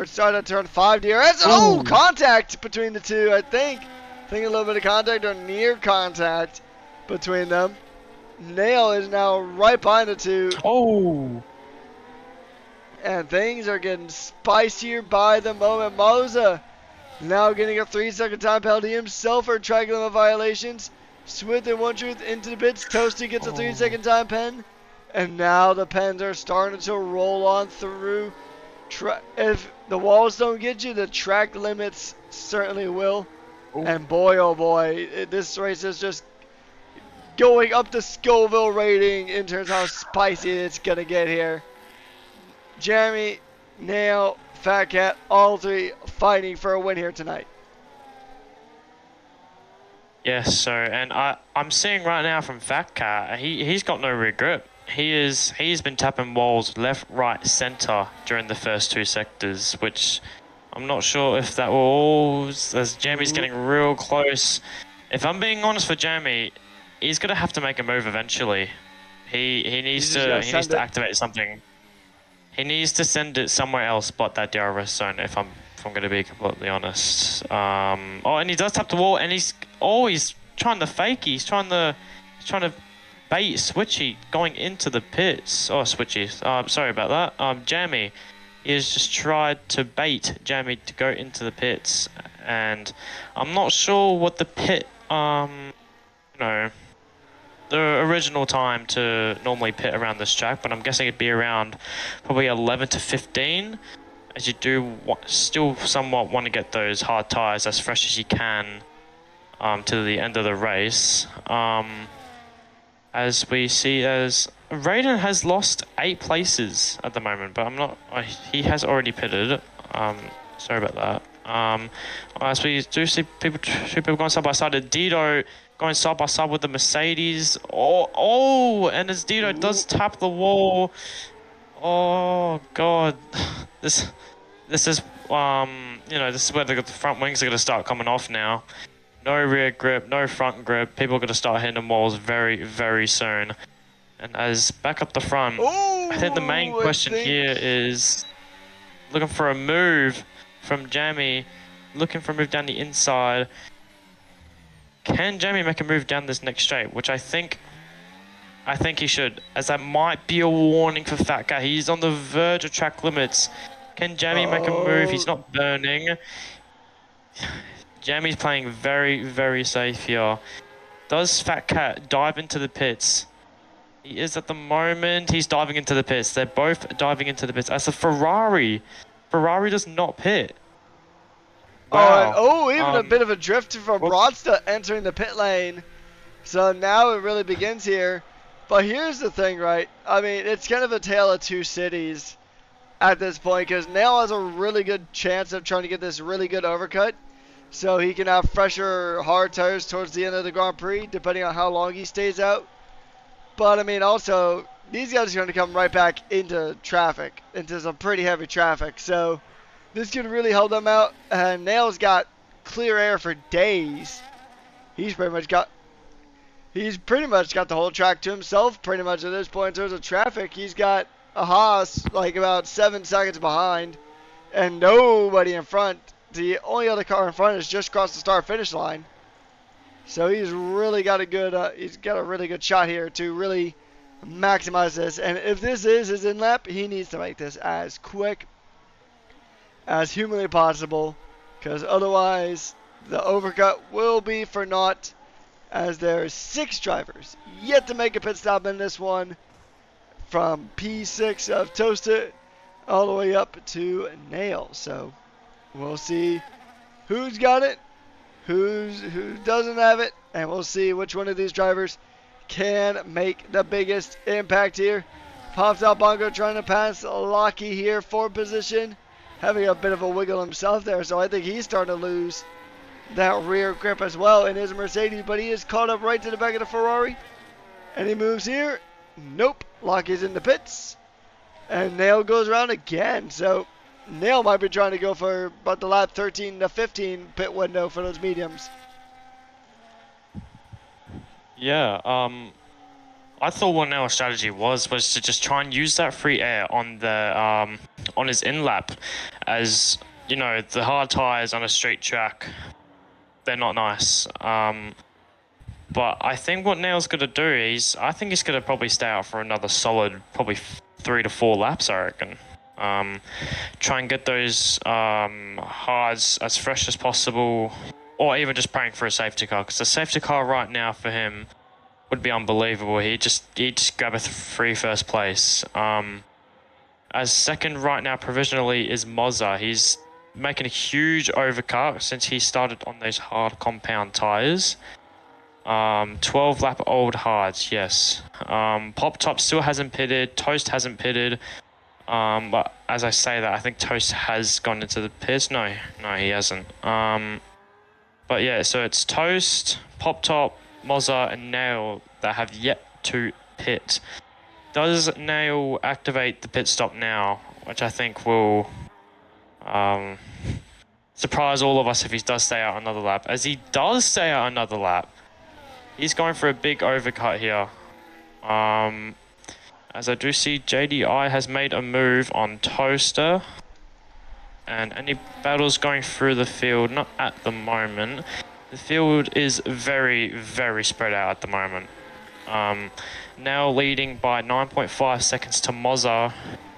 start at turn 5 DRS. Contact between the two, I think. A little bit of contact or near contact between them. Nail is now right behind the two. And things are getting spicier by the moment. Moza now getting a 3-second time penalty himself for track limit violations. Swift and One Truth into the pits. Toasty gets a 3-second time pen. And now the pens are starting to roll on through. If the walls don't get you, the track limits certainly will. And boy, oh boy, this race is just going up the Scoville rating in terms of how spicy it's going to get here. Jeremy, Nail, Fat Cat, all 3 fighting for a win here tonight. Yes, sir. And I'm seeing right now from Fat Cat, he's got no regret. He's been tapping walls left, right, center during the first 2 sectors, which I'm not sure if that was, as Jamie's getting real close. If I'm being honest for Jamie, he's gonna have to make a move eventually. He needs to activate something. He needs to send it somewhere else but that DRS zone, if I'm gonna be completely honest. And he does tap the wall, and he's trying to fake. He's trying to bait Switchy going into the pits. Switchy. Sorry about that. Jamie. He has just tried to bait Jamie to go into the pits, and I'm not sure what the pit, the original time to normally pit around this track, but I'm guessing it'd be around probably 11 to 15. as you do still somewhat want to get those hard tires as fresh as you can to the end of the race. As we see, as Raiden has lost 8 places at the moment, but I'm not. He has already pitted. Sorry about that. As we do see two people going side by side. Dido going side by side with the Mercedes. Oh, and as Dido does tap the wall. Oh God, this is this is where the front wings are going to start coming off now. No rear grip, no front grip. People are going to start hitting walls very, very soon. And as back up the front, I think the main question here is looking for a move from Jamie, looking for a move down the inside. Can Jamie make a move down this next straight? Which I think he should, as that might be a warning for Fat Cat. He's on the verge of track limits. Can Jamie make a move? He's not burning. Jamie's playing very, very safe here. Does Fat Cat dive into the pits? He is at the moment. He's diving into the pits. They're both diving into the pits. As a Ferrari does not pit. Wow. Even a bit of a drift from Brodsta entering the pit lane. So now it really begins here. But here's the thing, right? I mean, it's kind of a tale of two cities at this point, because Nail has a really good chance of trying to get this really good overcut, so he can have fresher hard tires towards the end of the Grand Prix, depending on how long he stays out. But I mean, also, these guys are going to come right back into traffic, into some pretty heavy traffic, so this could really help them out. And Nail's got clear air for days. He's pretty much got the whole track to himself, pretty much at this point in terms of traffic. He's got a Haas like about 7 seconds behind, and nobody in front. The only other car in front is just across the start-finish line. So he's really got a really good shot here to really maximize this. And if this is his in-lap, he needs to make this as quick as humanly possible, because otherwise the overcut will be for naught, as there's 6 drivers yet to make a pit stop in this one, from P6 of Toasted all the way up to Nail. So we'll see who's got it, who doesn't have it, and we'll see which one of these drivers can make the biggest impact here. Pops out Bongo trying to pass Locky here for position, having a bit of a wiggle himself there, so I think he's starting to lose that rear grip as well in his Mercedes, but he is caught up right to the back of the Ferrari. And he moves here. Nope. Locky's in the pits. And Nail goes around again. So Nail might be trying to go for about the lap 13 to 15 pit window for those mediums. Yeah, I thought what Nail's strategy was to just try and use that free air on the on his in-lap, as you know, the hard tires on a straight track, they're not nice. But I think what Nail's going to do is, I think he's going to probably stay out for another solid, probably 3 to 4 laps, I reckon. Try and get those hards as fresh as possible, or even just praying for a safety car, because the safety car right now for him would be unbelievable. He'd just grab a free first place. As second right now provisionally is Mozza. He's making a huge overcut since he started on those hard compound tires. 12 lap old hards, yes. Pop Top still hasn't pitted. Toast hasn't pitted. But as I say that, I think Toast has gone into the pits. No, he hasn't. But yeah, so it's Toast, Pop Top, Mozza, and Nail that have yet to pit. Does Nail activate the pit stop now, which I think will surprise all of us if he does stay out another lap. As he does stay out another lap, he's going for a big overcut here. As I do see JDI has made a move on Toaster. And any battles going through the field, not at the moment. The field is very, very spread out at the moment. Now leading by 9.5 seconds to Mozza,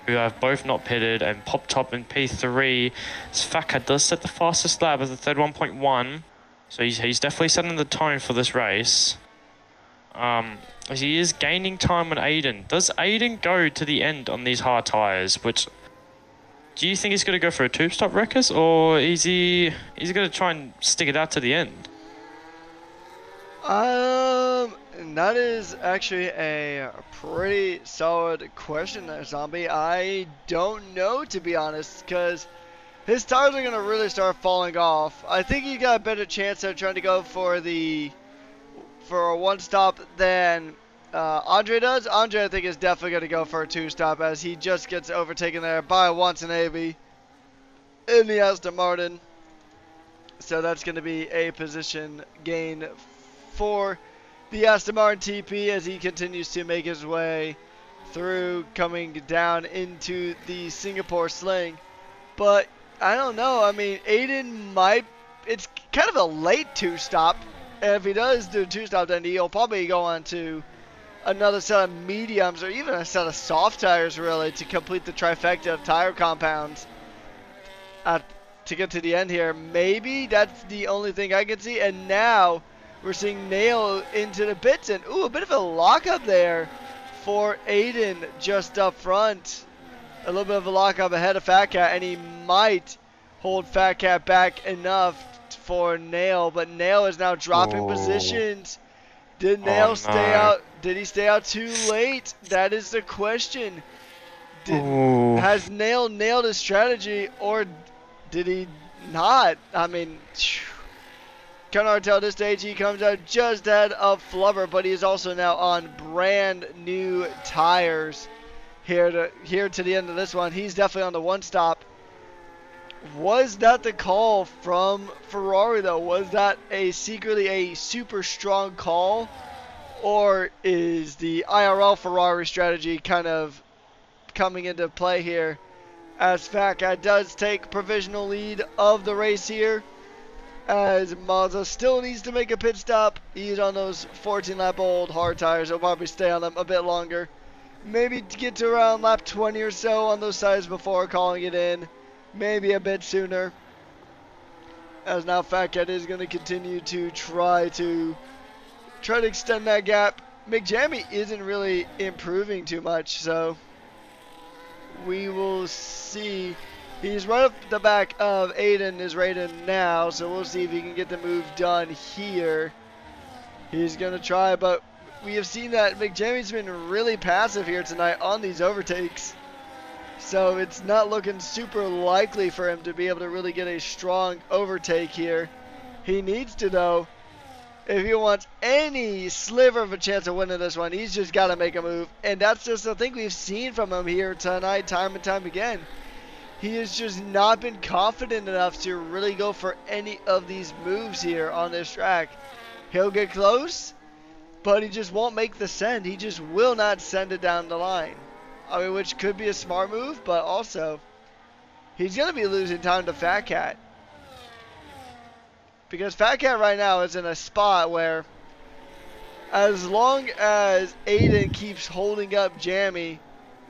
who have both not pitted, and Pop Top in P3. Faka does set the fastest lap as the third 1.1, so he's definitely setting the tone for this race. As he is gaining time on Aiden. Does Aiden go to the end on these hard tires, which do you think he's going to go for a two-stop Wreckers, or is he going to try and stick it out to the end? That is actually a pretty solid question there, Zombie. I don't know, to be honest, because his tires are going to really start falling off. I think he got a better chance of trying to go for a one-stop than Andre does. Andre, I think, is definitely going to go for a two-stop as he just gets overtaken there by Watanabe in the Aston Martin. So that's going to be a position gain for the Aston Martin TP as he continues to make his way through, coming down into the Singapore sling. But I don't know. I mean, Aiden might. It's kind of a late two-stop. And if he does do a two-stop, then he'll probably go on to another set of mediums or even a set of soft tires, really, to complete the trifecta of tire compounds to get to the end here. Maybe that's the only thing I can see. And now we're seeing Nail into the pits. And, ooh, a bit of a lockup there for Aiden just up front. A little bit of a lockup ahead of Fat Cat, and he might hold Fat Cat back enough for Nail, but Nail is now dropping positions. Did Nail stay out? Did he stay out too late? That is the question. Has Nail nailed his strategy, or did he not? I mean, kind of hard to tell at this stage. He comes out just ahead of Flubber, but he is also now on brand new tires here to the end of this one. He's definitely on the one stop. Was that the call from Ferrari, though? Was that secretly a super strong call? Or is the IRL Ferrari strategy kind of coming into play here? As Fat Cat does take provisional lead of the race here, as Mazda still needs to make a pit stop. He's on those 14-lap old hard tires. He'll probably stay on them a bit longer. Maybe to get to around lap 20 or so on those sides before calling it in. Maybe a bit sooner. As now Fat Cat is going to continue to try to extend that gap. McJammy isn't really improving too much, so we will see. He's right up the back of Aiden is Raiden now, so we'll see if he can get the move done here. He's going to try, but we have seen that McJammy's been really passive here tonight on these overtakes. So it's not looking super likely for him to be able to really get a strong overtake here. He needs to, though. If he wants any sliver of a chance of winning this one, he's just got to make a move. And that's just the thing we've seen from him here tonight, time and time again. He has just not been confident enough to really go for any of these moves here on this track. He'll get close, but he just won't make the send. He just will not send it down the line. I mean, which could be a smart move, but also he's going to be losing time to Fat Cat. Because Fat Cat right now is in a spot where as long as Aiden keeps holding up Jammy,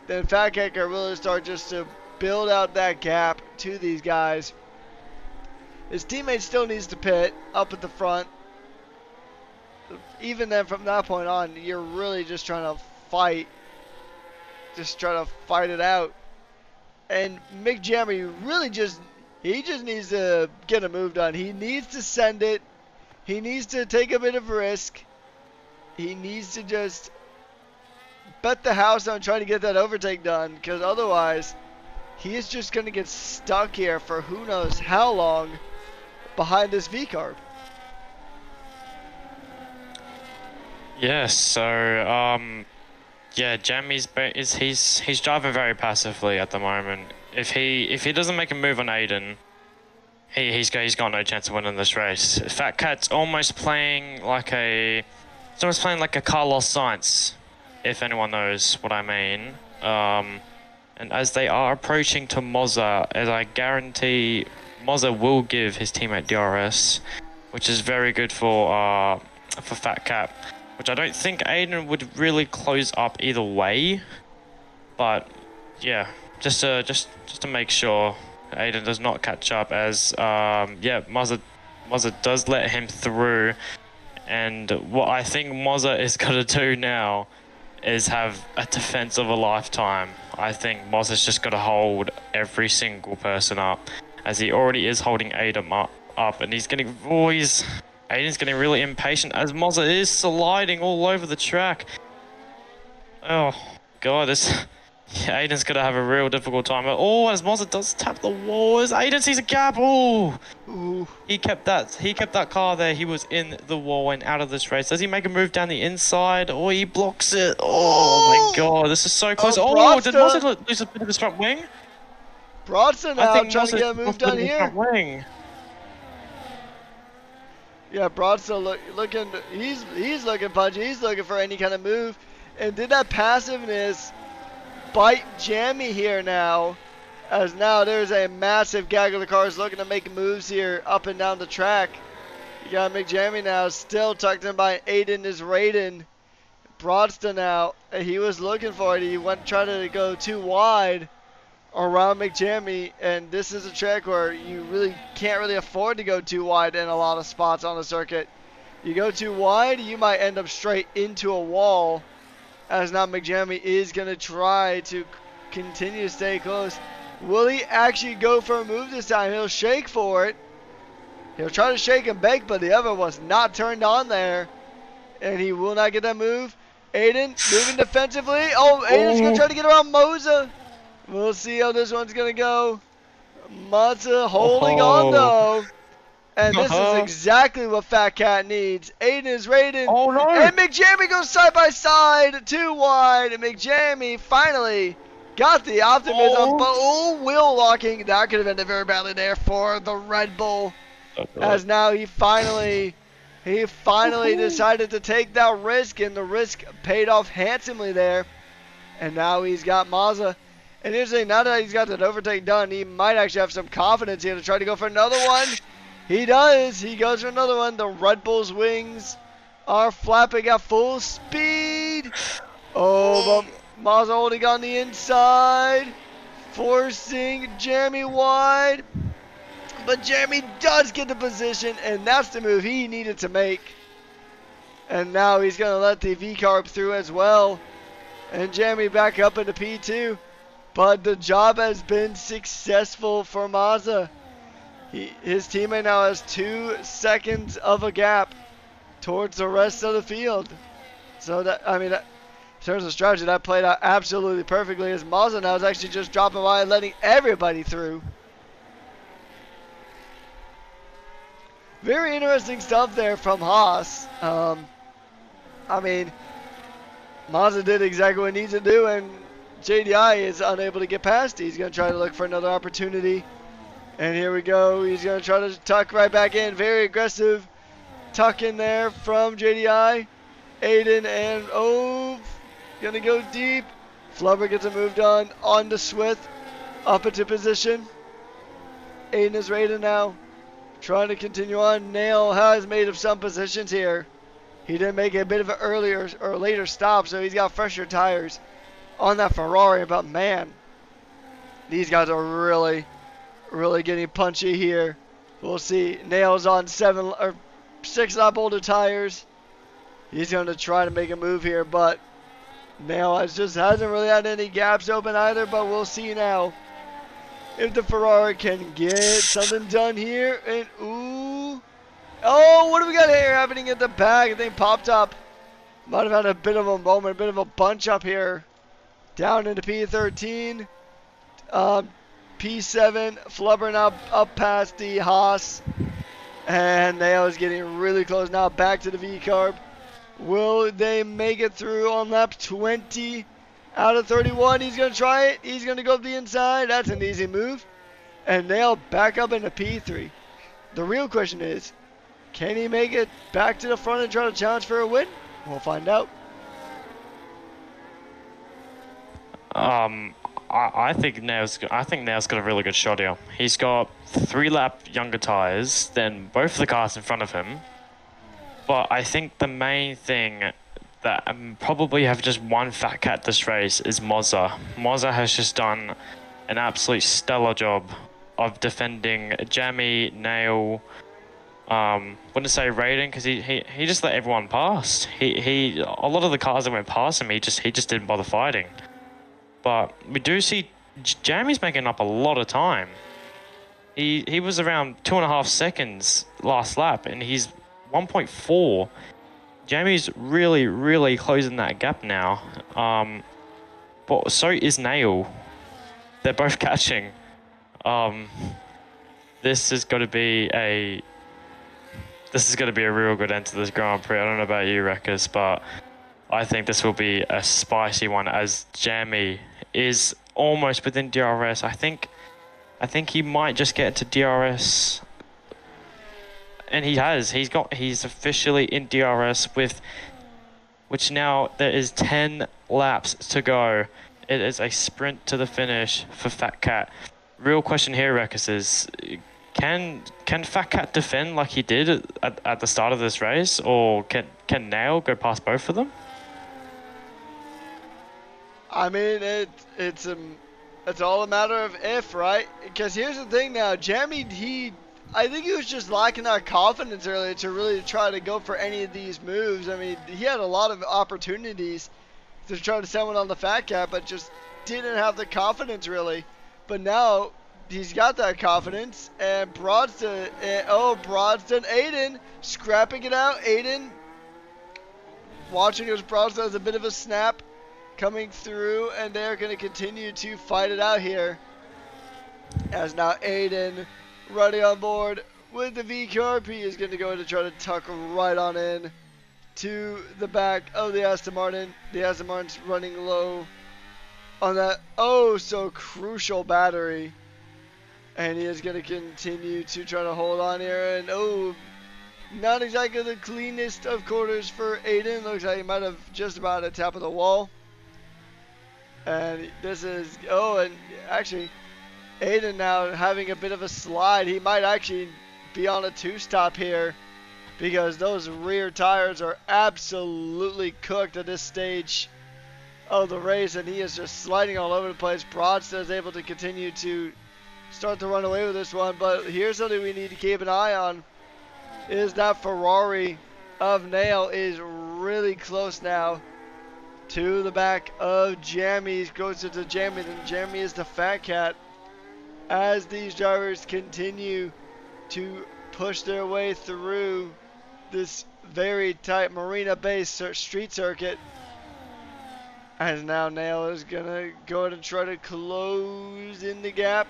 then Fat Cat can really start just to build out that gap to these guys. His teammate still needs to pit up at the front. Even then, from that point on, you're really just trying to fight. Just trying to fight it out. And Mick Jammy really just needs to get a move done. He needs to send it. He needs to take a bit of risk. He needs to just bet the house on trying to get that overtake done, because otherwise he is just going to get stuck here for who knows how long behind this V-carb. Yes, so yeah, Jammy's he's driving very passively at the moment. If he doesn't make a move on Aiden, he's got no chance of winning this race. Fat Cat's almost playing like a Carlos Sainz, if anyone knows what I mean. And as they are approaching to Mozza, as I guarantee Mozza will give his teammate DRS, which is very good for Fat Cat. Which I don't think Aiden would really close up either way, but yeah, just to make sure Aiden does not catch up, as yeah, Mozza does let him through, and what I think Mozza is gonna do now is have a defense of a lifetime. I think Moz's just got to hold every single person up, as he already is holding Aiden up, and he's getting Aiden's getting really impatient as Moza is sliding all over the track. Oh god, Aiden's gonna have a real difficult time. Oh, as Moza does tap the wall, as Aiden sees a gap. Oh, Ooh. he kept that car there. He was in the wall and out of this race. Does he make a move down the inside, or he blocks it? Oh my god, this is so close. Oh, did Moza lose a bit of his front wing? Bronson now trying to get a move done here. Wing. Yeah, Bronson looking. He's looking punchy. He's looking for any kind of move. And did that passiveness bite Jammy here now? As now there's a massive gaggle of cars looking to make moves here up and down the track. You got McJammy now still tucked in by Aiden is Raiden. Broadster now, he was looking for it. He went trying to go too wide around McJammy, and this is a track where you really can't really afford to go too wide in a lot of spots on the circuit. You go too wide, you might end up straight into a wall, as now McJammy is going to try to continue to stay close. Will he actually go for a move this time? He'll shake for it. He'll try to shake and bake, but the other was not turned on there, and he will not get that move. Aiden moving defensively. Oh, Aiden's going to try to get around Moza. We'll see how this one's going to go. Moza holding on, though. And this is exactly what Fat Cat needs. Aiden is Raiden. Oh, no. And McJammy goes side by side. Too wide. And McJammy finally got the optimism. But wheel locking. That could have ended very badly there for the Red Bull. As now he finally decided to take that risk. And the risk paid off handsomely there. And now he's got Mazda. And here's the thing, now that he's got that overtake done, he might actually have some confidence here to try to go for another one. He does. He goes for another one. The Red Bull's wings are flapping at full speed. Oh, but Mazda holding on the inside, forcing Jamie wide. But Jamie does get the position, and that's the move he needed to make. And now he's going to let the V-Carb through as well. And Jamie back up into P2. But the job has been successful for Mazda. His teammate now has 2 seconds of a gap towards the rest of the field. So that, I mean, in terms of strategy, that played out absolutely perfectly, as Mazda now is actually just dropping by and letting everybody through. Very interesting stuff there from Haas. I mean, Mazda did exactly what he needs to do, and JDI is unable to get past. He's going to try to look for another opportunity. And here we go. He's going to try to tuck right back in. Very aggressive tuck in there from JDI. Aiden and Ove going to go deep. Flubber gets a move done on to Swith. Up into position. Aiden is ready now. Trying to continue on. Nail has made up some positions here. He did make a bit of an earlier or later stop, so he's got fresher tires on that Ferrari. But man, these guys are really getting punchy here. We'll see. Nail's on 6 lap older tires. He's going to try to make a move here, but Nail hasn't really had any gaps open either. But we'll see now if the Ferrari can get something done here. And ooh, oh, what do we got here happening at the back? I think popped up. Might have had a bit of a moment, a bit of a bunch up here. Down into P13. P7. Flubber now up past the Haas. And Nail is getting really close now. Back to the V-Carb. Will they make it through on lap 20 out of 31? He's going to try it. He's going to go up the inside. That's an easy move. And Nail back up into P3. The real question is, can he make it back to the front and try to challenge for a win? We'll find out. I think Nail's got a really good shot here. He's got 3 lap younger tires than both of the cars in front of him. But I think the main thing that probably have just one Fat Cat this race is Mozza. Mozza has just done an absolute stellar job of defending Jammy, Nail, wouldn't say Raiden, because he just let everyone pass. A lot of the cars that went past him, he just didn't bother fighting. But we do see Jamie's making up a lot of time. He was around 2.5 seconds last lap, and he's 1.4. Jamie's really closing that gap now. But so is Nail. They're both catching. This is going to be a real good end to this Grand Prix. I don't know about you, Wreckers, but I think this will be a spicy one as Jamie is almost within DRS. I think he might just get to DRS, and he has. He's officially in DRS with which now there is 10 laps to go. It is a sprint to the finish for Fat Cat. Real question here, Wreckers, is can Fat Cat defend like he did at the start of this race, or can Nail go past both of them? I mean, it's all a matter of if, right? Because here's the thing now, Jamie, I think he was just lacking that confidence earlier to really try to go for any of these moves. I mean, he had a lot of opportunities to try to send one on the Fat Cat, but just didn't have the confidence really. But now he's got that confidence, and Brodston, Aiden scrapping it out. Aiden watching as Brodston has a bit of a snap coming through, and they're going to continue to fight it out here. As now Aiden running on board with the VCARP, he is going to go to try to tuck right on in to the back of the Aston Martin. The Aston Martin's running low on that so crucial battery, and he is going to continue to try to hold on here. And not exactly the cleanest of quarters for Aiden. Looks like he might have just about a tap of the wall. And this is, and actually, Aiden now having a bit of a slide. He might actually be on a two-stop here, because those rear tires are absolutely cooked at this stage of the race, and he is just sliding all over the place. Brodston is able to continue to start to run away with this one, but here's something we need to keep an eye on, is that Ferrari of Nail is really close now to the back of Jamie. He's closer to Jamie than Jamie is the Fat Cat, as these drivers continue to push their way through this very tight marina-based street circuit. And now Nail is gonna go ahead and try to close in the gap.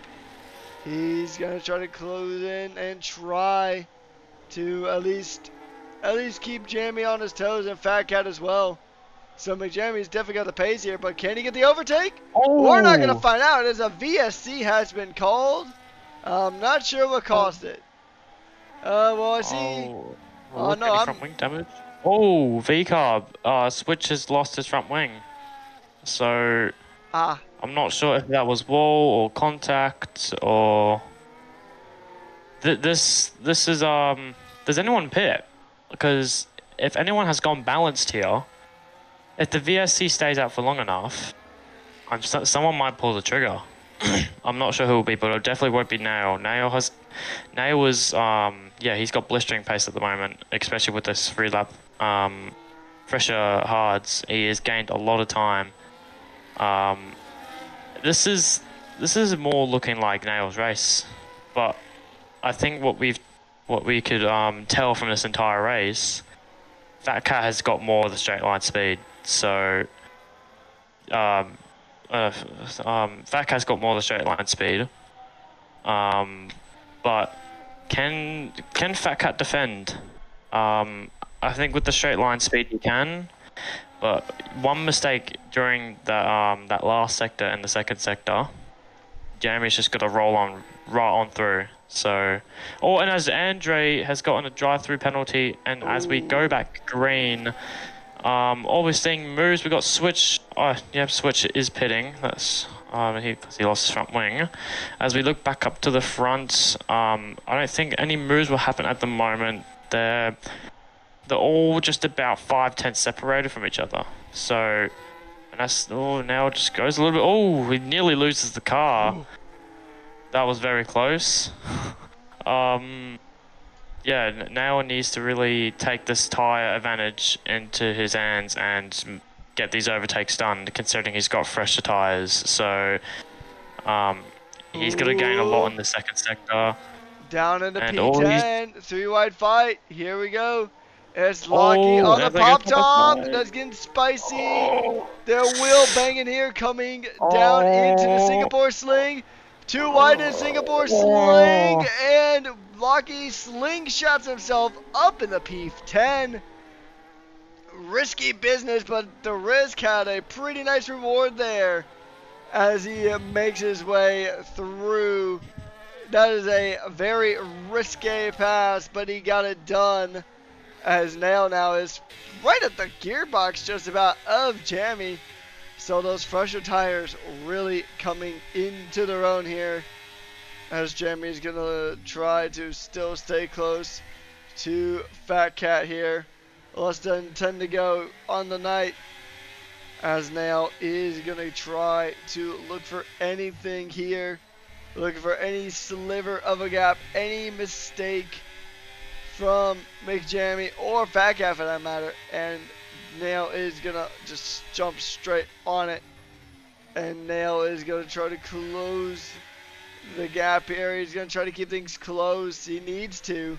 He's gonna try to close in and try to at least keep Jamie on his toes, and Fat Cat as well. So McJammy's definitely got the pace here, but can he get the overtake? Oh. We're not gonna find out, as a VSC has been called. I'm not sure what caused it. Well, I see. Oh no, front wing damage. Oh, V-carb. Switch has lost his front wing. So I'm not sure if that was wall or contact or this is does anyone pit? Because if anyone has gone balanced here, if the VSC stays out for long enough, someone might pull the trigger. I'm not sure who will be, but it definitely won't be Nail. Nail was he's got blistering pace at the moment, especially with this 3-lap fresher hards. He has gained a lot of time. This is more looking like Nail's race, but I think what we could tell from this entire race, Fat Cat has got more of the straight line speed. So Fat Cat's got more of the straight line speed. But can Fat Cat defend? I think with the straight line speed he can. But one mistake during that last sector and the second sector, Jamie's just got to roll on right on through. So, and as Andre has gotten a drive-through penalty, and as we go back green, we're seeing moves. We got Switch. Switch is pitting. That's he lost his front wing. As we look back up to the front, I don't think any moves will happen at the moment. They're all just about 5/10 separated from each other. So, and that's now it just goes a little bit. He nearly loses the car. Ooh. That was very close. Now he needs to really take this tyre advantage into his hands and get these overtakes done, considering he's got fresher tyres. So he's going to gain a lot in the second sector. Down into And all these... P10, 3-wide fight. Here we go. It's Lockie on the and they pop go top. top. That's getting spicy. Oh. Their wheel banging here, coming down into the Singapore sling. Too wide in Singapore sling, and Lockie slingshots himself up in the P10. Risky business, but the risk had a pretty nice reward there as he makes his way through. That is a very risque pass, but he got it done. As Nail now is right at the gearbox just about of Jammy. So those fresher tires really coming into their own here. As Jammy's going to try to still stay close to Fat Cat here. Less than 10 to go on the night. As Nail is going to try to look for anything here. Looking for any sliver of a gap, any mistake from McJammy or Fat Cat for that matter. And Nail is going to just jump straight on it. And Nail is going to try to close the gap here. He's going to try to keep things close. He needs to.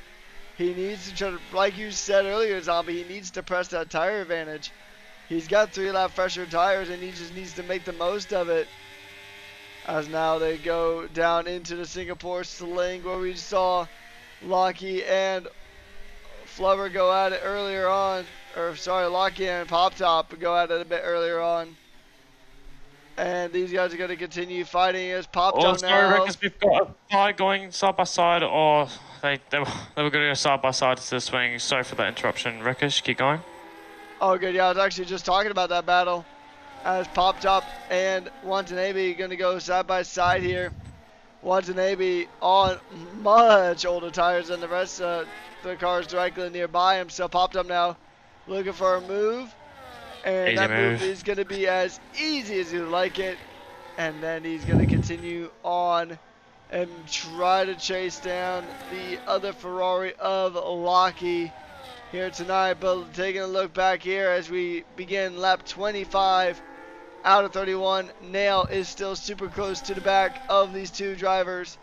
He needs to try to, like you said earlier, Zombie, he needs to press that tire advantage. He's got 3-lap fresher tires and he just needs to make the most of it. As now they go down into the Singapore sling where we saw Lockie and Flubber go at it earlier on. Or sorry, Lockie and Pop Top go at it a bit earlier on. And these guys are going to continue fighting as Pop Top now. Sorry, Reckons, we've got a tie going side by side, or they were going to go side by side to the swing. Sorry for that interruption. Reckons, keep going. Oh, good. Yeah, I was actually just talking about that battle. As Pop Top and Watanabe going to go side by side here. Watanabe on much older tires than the rest of the cars directly nearby him. So Pop Top now looking for a move. And Easy that move move is going to be as easy as you like it. And then he's going to continue on and try to chase down the other Ferrari of Lockie here tonight. But taking a look back here as we begin lap 25 out of 31. Nail is still super close to the back of these two drivers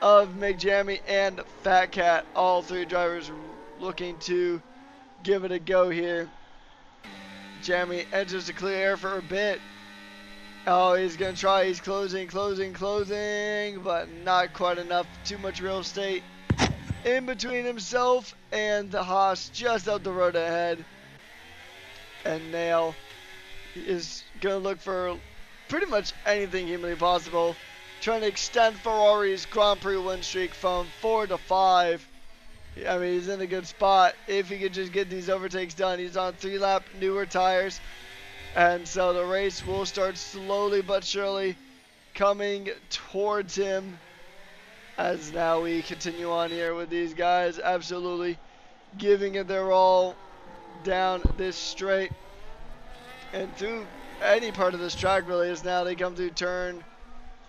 of McJammy and Fat Cat. All three drivers looking to give it a go here. Jammy enters the clear air for a bit. Oh, he's going to try. He's closing, but not quite enough. Too much real estate in between himself and the Haas just out the road ahead. And Nail is going to look for pretty much anything humanly possible. Trying to extend Ferrari's Grand Prix win streak from 4 to 5. I mean, he's in a good spot. If he could just get these overtakes done. He's on 3-lap newer tires. And so the race will start slowly but surely coming towards him. As now we continue on here with these guys absolutely giving it their all down this straight. And through any part of this track really, as now they come through turn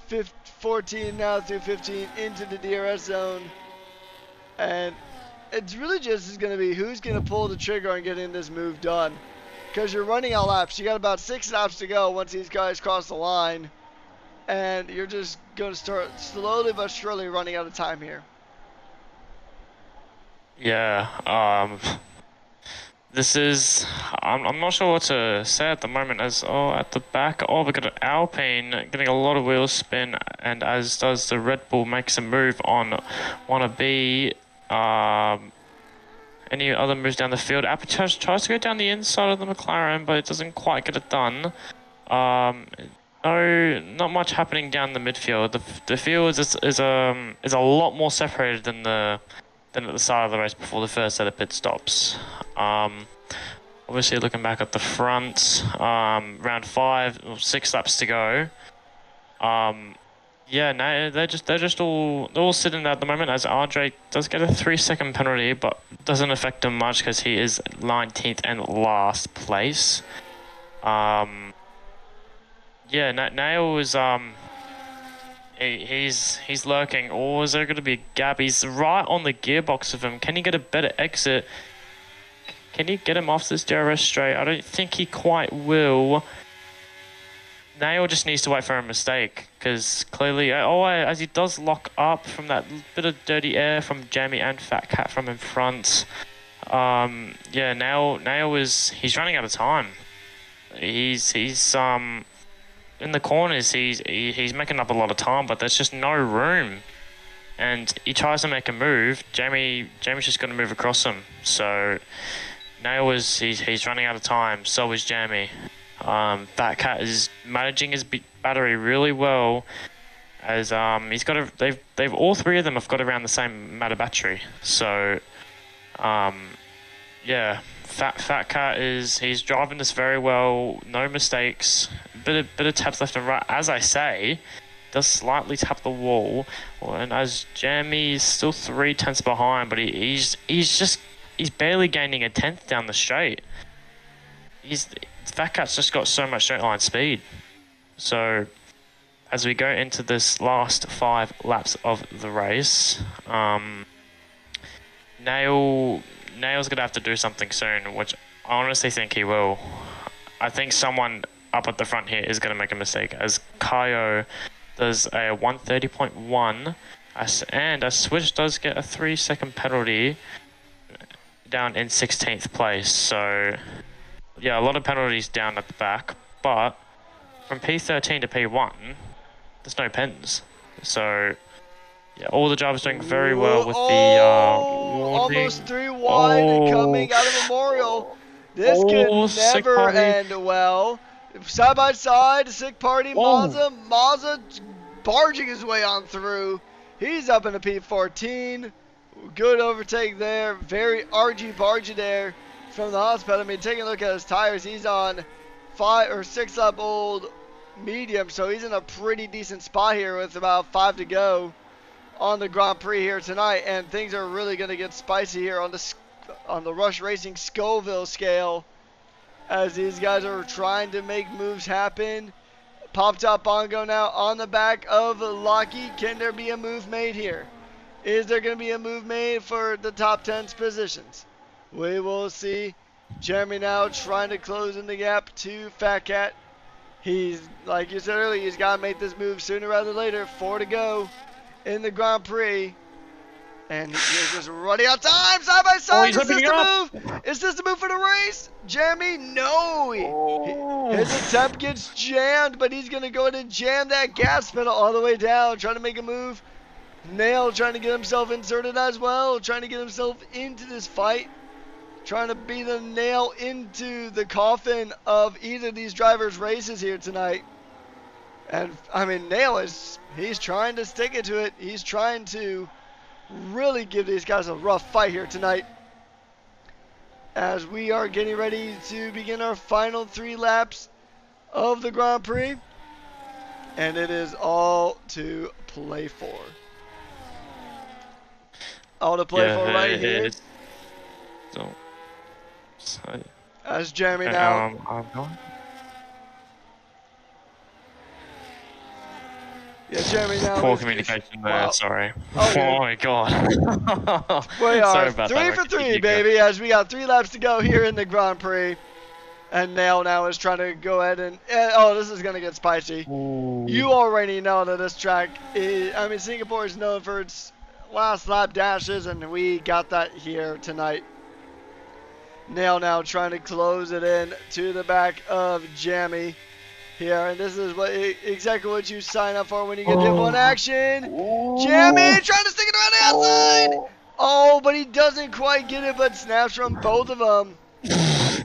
14 now through 15 into the DRS zone. And it's really just is going to be who's going to pull the trigger on getting this move done. Because you're running out laps. You got about 6 laps to go once these guys cross the line. And you're just going to start slowly but surely running out of time here. Yeah, this is, I'm not sure what to say at the moment, as at the back, we've got an Alpine getting a lot of wheel spin, and as does the Red Bull makes a move on Wannabe. Any other moves down the field? Apple tries to go down the inside of the McLaren, but it doesn't quite get it done. No, not much happening down the midfield. The field is a lot more separated than at the start of the race before the first set of pit stops. Obviously looking back at the front, round 6 laps to go. Yeah, no, they're all sitting there at the moment, as RJ does get a 3-second penalty, but doesn't affect him much because he is 19th and last place. Yeah, Nail is he's lurking. Or is there going to be a gap? He's right on the gearbox of him. Can he get a better exit? Can he get him off this DRS straight? I don't think he quite will. Nail just needs to wait for a mistake, because clearly, as he does lock up from that bit of dirty air from Jamie and Fat Cat from in front. Yeah, Nail he's running out of time. He's in the corners. He's making up a lot of time, but there's just no room. And he tries to make a move. Jamie's just going to move across him. So Nail he's running out of time. So is Jamie. Fat Cat is managing his battery really well, as they've all three of them have got around the same amount of battery. So yeah, Fat Cat he's driving this very well, no mistakes, bit of taps left and right. As I say, does slightly tap the wall, and as Jamie's still 3/10 behind, but he's barely gaining a tenth down the straight. Fat Cat's just got so much straight line speed. So as we go into this last 5 laps of the race, Nail's gonna have to do something soon, which I honestly think he will. I think someone up at the front here is gonna make a mistake, as Kaio does a 130.1, and a Switch does get a 3-second penalty down in 16th place. So yeah, a lot of penalties down at the back, but from P13 to P1, there's no pens. So yeah, all the drivers doing very well with the warning. Almost 3 wide coming out of Memorial. This could never end well. Side by side, sick party, Mazza barging his way on through. He's up in the P14. Good overtake there. Very argy-bargy there from the hospital. I mean, taking a look at his tires, he's on 5 or 6 lap old medium, so he's in a pretty decent spot here with about 5 to go on the Grand Prix here tonight, and things are really going to get spicy here on the Rush Racing Scoville scale, as these guys are trying to make moves happen. Pop Top Bongo now on the back of Lucky. Can there be a move made here? Is there going to be a move made for the top 10 positions? We will see. Jeremy now trying to close in the gap to Fat Cat. He's, like you said earlier, he's got to make this move sooner rather than later. 4 to go in the Grand Prix. And he's just running out of time, side by side. Is this the move? Is this the move for the race? Jeremy, no. His attempt gets jammed, but he's going to go ahead and jam that gas pedal all the way down, trying to make a move. Nail trying to get himself inserted as well, trying to get himself into this fight, trying to be the nail into the coffin of either of these drivers' races here tonight. And, I mean, he's trying to stick it to it. He's trying to really give these guys a rough fight here tonight, as we are getting ready to begin our final 3 laps of the Grand Prix, and it is all to play for. All to play for right here. As Jeremy now. Yeah, Jeremy now. Poor communication there, sorry. Okay. Oh my god. We are 3 for 3, baby, as we got 3 laps to go here in the Grand Prix. And Nail now is trying to go ahead and, oh, this is going to get spicy. Ooh. You already know that this track is, I mean, Singapore is known for its last lap dashes, and we got that here tonight. Nail now trying to close it in to the back of Jamie here, and this is exactly what you sign up for when you get Div1 action. Jamie trying to stick it around the outside. Oh, but he doesn't quite get it, but snaps from both of them.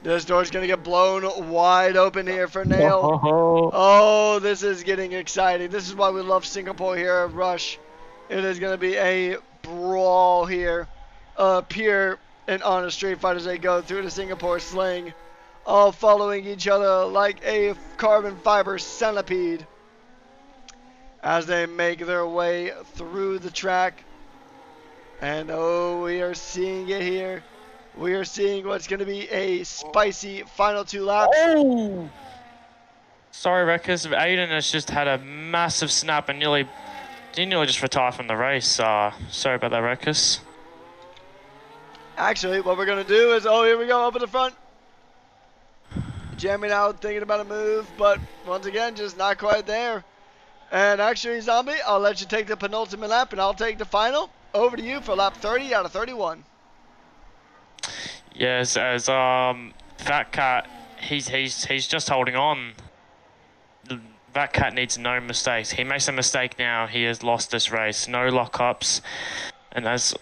This door's going to get blown wide open here for Nail. Oh, this is getting exciting. This is why we love Singapore here at Rush. It is going to be a brawl here. Pure and honest street fight as they go through the Singapore sling, all following each other like a carbon fiber centipede as they make their way through the track. And oh, we are seeing it here. We are seeing what's going to be a spicy final 2 laps. Oh! Sorry, Wreckers. Aiden has just had a massive snap and nearly just retired from the race. Sorry about that, Wreckers. Actually, what we're going to do is, oh, here we go, up in the front. Jamming out, thinking about a move, but once again, just not quite there. And actually, Zombie, I'll let you take the penultimate lap, and I'll take the final. Over to you for lap 30 out of 31. Yes, as Fat Cat, he's just holding on. That Cat needs no mistakes. He makes a mistake now, he has lost this race. No lockups. And as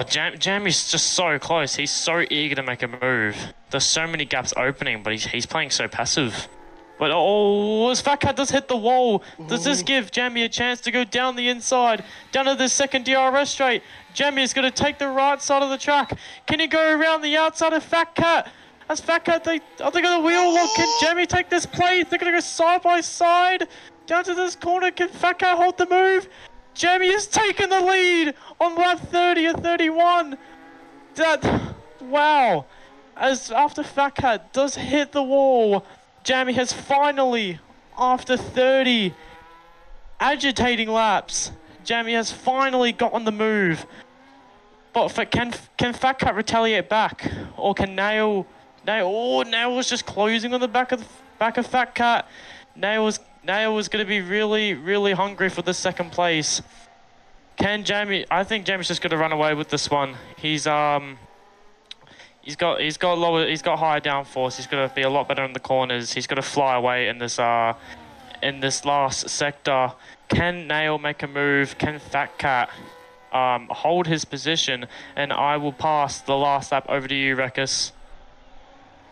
Jamie's just so close. He's so eager to make a move. There's so many gaps opening, but he's playing so passive. But as Fat Cat does hit the wall, does this give Jamie a chance to go down the inside, down to the second DRS straight? Jamie is going to take the right side of the track. Can he go around the outside of Fat Cat? As Fat Cat, are they going to wheel lock? Can Jamie take this place? They're going to go side by side down to this corner. Can Fat Cat hold the move? Jamie has taken the lead on lap 30 and 31. Wow. As after Fat Cat does hit the wall, Jamie has finally, after 30 agitating laps, Jamie has finally gotten the move. But can Fat Cat retaliate back, or can Nail was just closing on the back of Fat Cat. Nail was going to be really, really hungry for the second place. Can Jamie? I think Jamie's just going to run away with this one. He's got higher downforce. He's going to be a lot better in the corners. He's going to fly away in this last sector. Can Nail make a move? Can Fat Cat hold his position? And I will pass the last lap over to you, Rekus.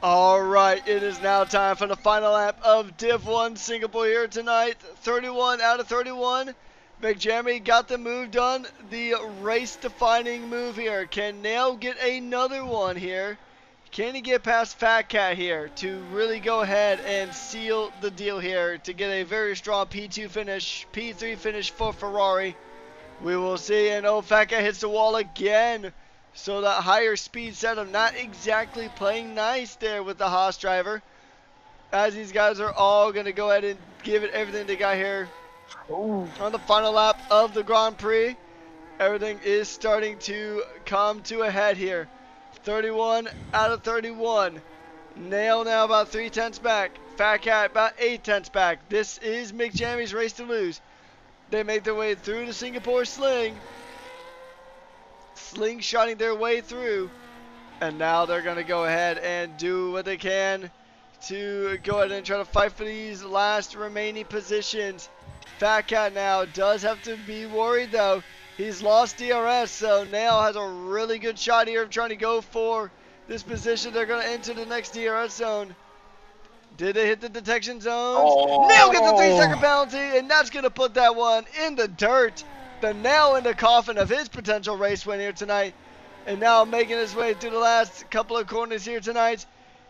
All right, it is now time for the final lap of Div 1 Singapore here tonight. 31 out of 31. McJamie got the move done, the race-defining move here. Can Nail get another one here? Can he get past Fat Cat here to really go ahead and seal the deal here to get a very strong P2 finish, P3 finish for Ferrari? We will see, and Fat Cat hits the wall again. So that higher speed setup not exactly playing nice there with the Haas driver. As these guys are all going to go ahead and give it everything they got here. Ooh. On the final lap of the Grand Prix. Everything is starting to come to a head here. 31 out of 31. Nail now about 3/10 back. Fat Cat about 8/10 back. This is McJamie's race to lose. They make their way through the Singapore Sling. Slingshotting their way through, and now they're going to go ahead and do what they can to go ahead and try to fight for these last remaining positions. Fat Cat now does have to be worried though. He's lost DRS, so Nail has a really good shot here of trying to go for this position. They're going to enter the next DRS zone. Did they hit the detection zones? Oh. Nail gets a 3-second penalty, and that's going to put that one in the dirt. The nail in the coffin of his potential race win here tonight. And now making his way through the last couple of corners here tonight.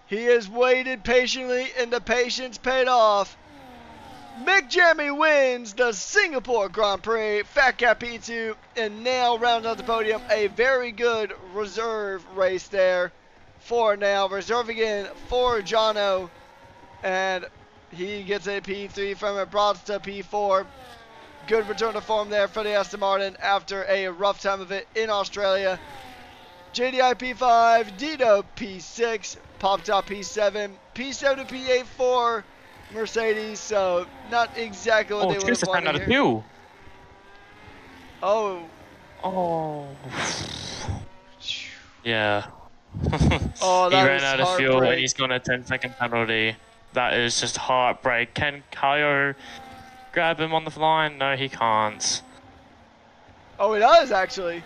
He has waited patiently, and the patience paid off. McJamie wins the Singapore Grand Prix. Fat Cat P2 and Nail rounds out the podium. A very good reserve race there for Nail. Reserve again for Jonno. And he gets a P3 from it, brought to P4. Good return to form there for the Aston Martin after a rough time of it in Australia. JDI P5, Dito P6, Pop Top P7, P7 to P8 for Mercedes. So not exactly what they would have wanted here. Oh. Yeah. Oh, he ran out of fuel and he's got a 10-second penalty. That is just heartbreak. Can Kayo grab him on the line? No, he can't. Oh, he does actually.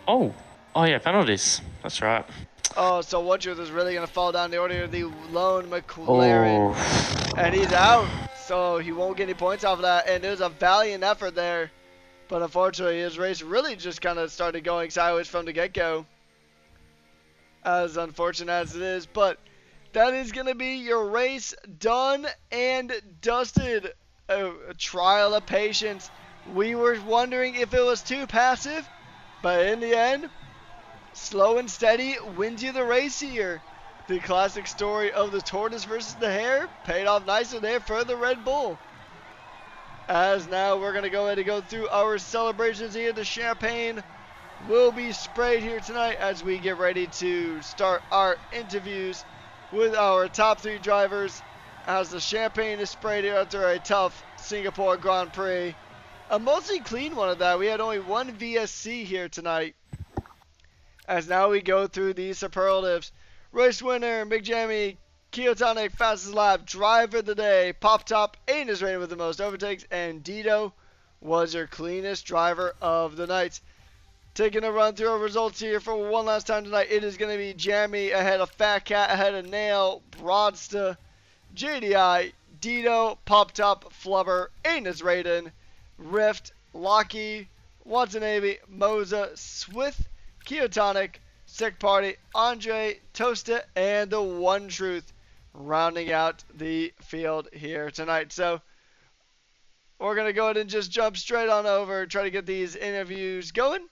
Oh yeah, penalties. That's right. Oh, so Woodruff is really going to fall down the order of the lone McLaren. Oh. And he's out, so he won't get any points off of that. And it was a valiant effort there. But unfortunately, his race really just kind of started going sideways from the get-go. As unfortunate as it is. But that is going to be your race done and dusted. A trial of patience. We were wondering if it was too passive, but in the end, slow and steady wins you the race here. The classic story of the tortoise versus the hare paid off nicely there for the Red Bull. As now we're going to go ahead and go through our celebrations here. The champagne will be sprayed here tonight as we get ready to start our interviews with our top 3 drivers. As the champagne is sprayed here after a tough Singapore Grand Prix. A mostly clean one of that. We had only one VSC here tonight. As now we go through these superlatives. Race winner, McJamie, Keotonic, fastest lap, driver of the day, Pop Top, Aiden is rated with the most overtakes, and Dito was your cleanest driver of the night. Taking a run through our results here for one last time tonight, it is going to be Jamie ahead of Fat Cat, ahead of Nail, Broadsta, JDI, Dito, Pop Top, Flubber, Aiden is Raiden, Rift, Locky, Watanabe, Moza, Swith, Keotonic, Sick Party, Andre, Toasta, and the One Truth rounding out the field here tonight. So we're going to go ahead and just jump straight on over, try to get these interviews going.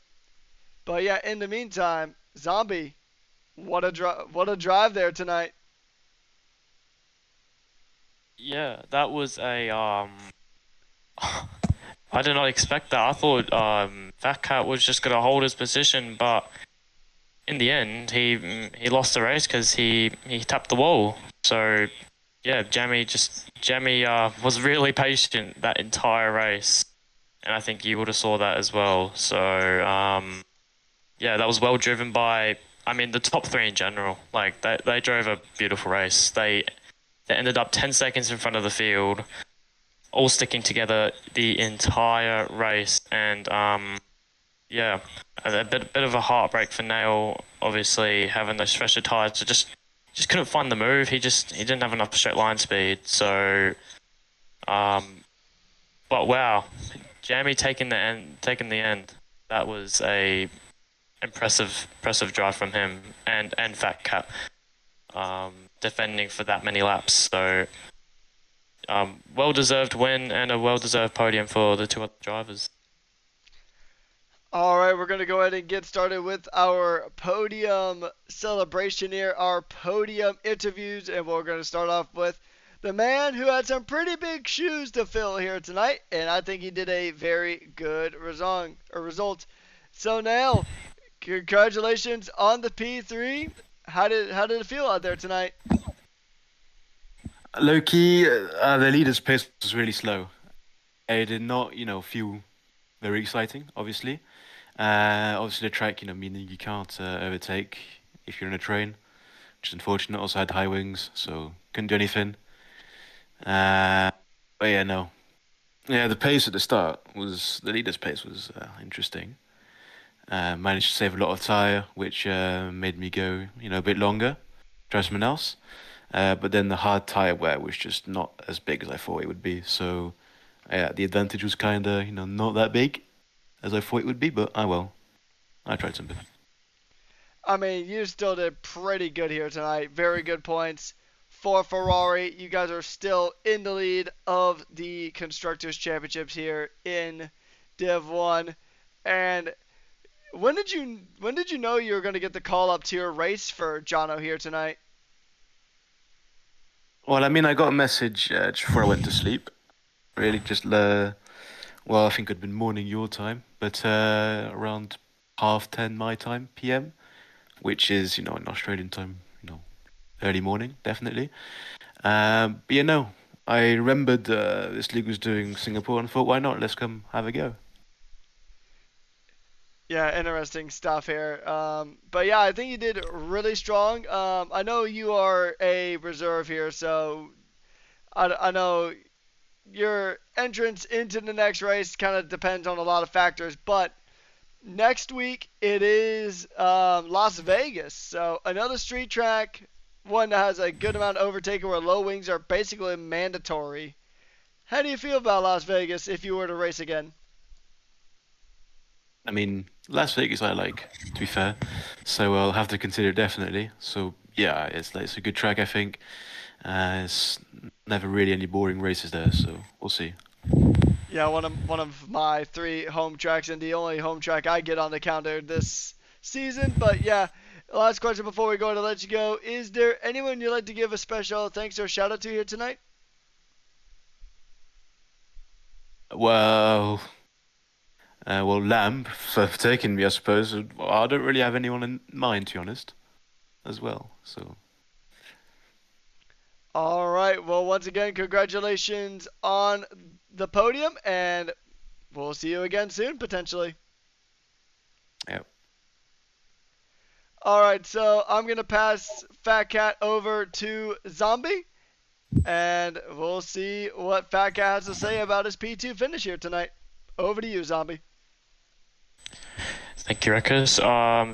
But yeah, in the meantime, Zombie, what a drive there tonight. Yeah, that was a I did not expect that. I thought Fat Cat was just gonna hold his position, but in the end, he lost the race because he tapped the wall. So yeah, Jamie was really patient that entire race, and I think you would have saw that as well. So yeah, that was well driven by. I mean, the top three in general. Like they drove a beautiful race. They ended up 10 seconds in front of the field, all sticking together the entire race, and yeah, a bit of a heartbreak for Nail. Obviously, having those fresher tires, just couldn't find the move. He didn't have enough straight line speed. So, but wow, Jamie taking the end. That was a impressive drive from him and Fat Cat, defending for that many laps. So, well deserved win and a well deserved podium for the two other drivers. All right, we're going to go ahead and get started with our podium celebration here, our podium interviews, and we're going to start off with the man who had some pretty big shoes to fill here tonight, and I think he did a very good result. So now, congratulations on the P3. How did it feel out there tonight? Low key, the leader's pace was really slow. It did not, feel very exciting, obviously. Obviously, the track, meaning you can't overtake if you're in a train, which is unfortunate. Also had high wings, so couldn't do anything. But yeah, no. Yeah, the pace at the start the leader's pace was interesting. Managed to save a lot of tyre, which made me go, a bit longer. Try someone else. But then the hard tyre wear was just not as big as I thought it would be. So yeah, the advantage was kind of, not that big as I thought it would be. But well, I tried something. I mean, you still did pretty good here tonight. Very good points for Ferrari. You guys are still in the lead of the Constructors' Championships here in Div1. And when did you know you were going to get the call up to your race for Jonno here tonight? Well, I mean, I got a message just before I went to sleep. Really, just I think it'd been morning your time, but around 10:30 my time, PM, which is in Australian time, early morning, definitely. But I remembered this league was doing Singapore and thought, why not? Let's come have a go. Yeah, interesting stuff here. But yeah, I think you did really strong. I know you are a reserve here, so I know your entrance into the next race kind of depends on a lot of factors. But next week it is Las Vegas, so another street track, one that has a good amount of overtaking where low wings are basically mandatory. How do you feel about Las Vegas if you were to race again? I mean, Las Vegas I like, to be fair, so I'll have to consider it definitely. So yeah, it's a good track, I think. It's never really any boring races there, so we'll see. Yeah, one of my 3 home tracks and the only home track I get on the calendar this season. But yeah, last question before we go to let you go: is there anyone you'd like to give a special thanks or shout out to here tonight? Well, Well, Lamb for taking me, I suppose. I don't really have anyone in mind, to be honest, as well. So All right. Well, once again, congratulations on the podium, and we'll see you again soon, potentially. yeah. All right. So I'm gonna pass Fat Cat over to Zombie, and we'll see what Fat Cat has to say about his P2 finish here tonight. Over to you, Zombie. Thank you, Rekkers.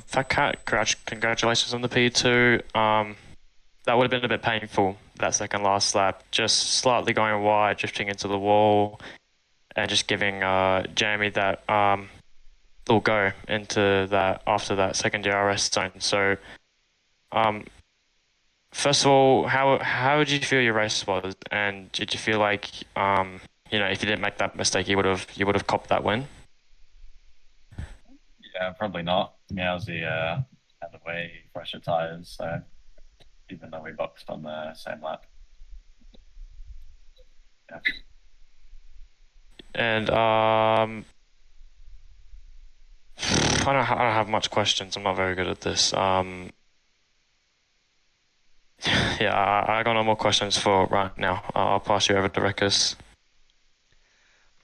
Fat Cat, congratulations on the P2. That would have been a bit painful, that second last lap. Just slightly going wide, drifting into the wall, and just giving Jamie that little go into that after that second DRS zone. So, first of all, how did you feel your race was, and did you feel like if you didn't make that mistake, you would have copped that win? Yeah, probably not. Meowsy had way fresher tyres, so even though we boxed on the same lap. Yeah. And I don't have much questions. I'm not very good at this. Yeah, I got no more questions for right now. I'll pass you over to Rekkers.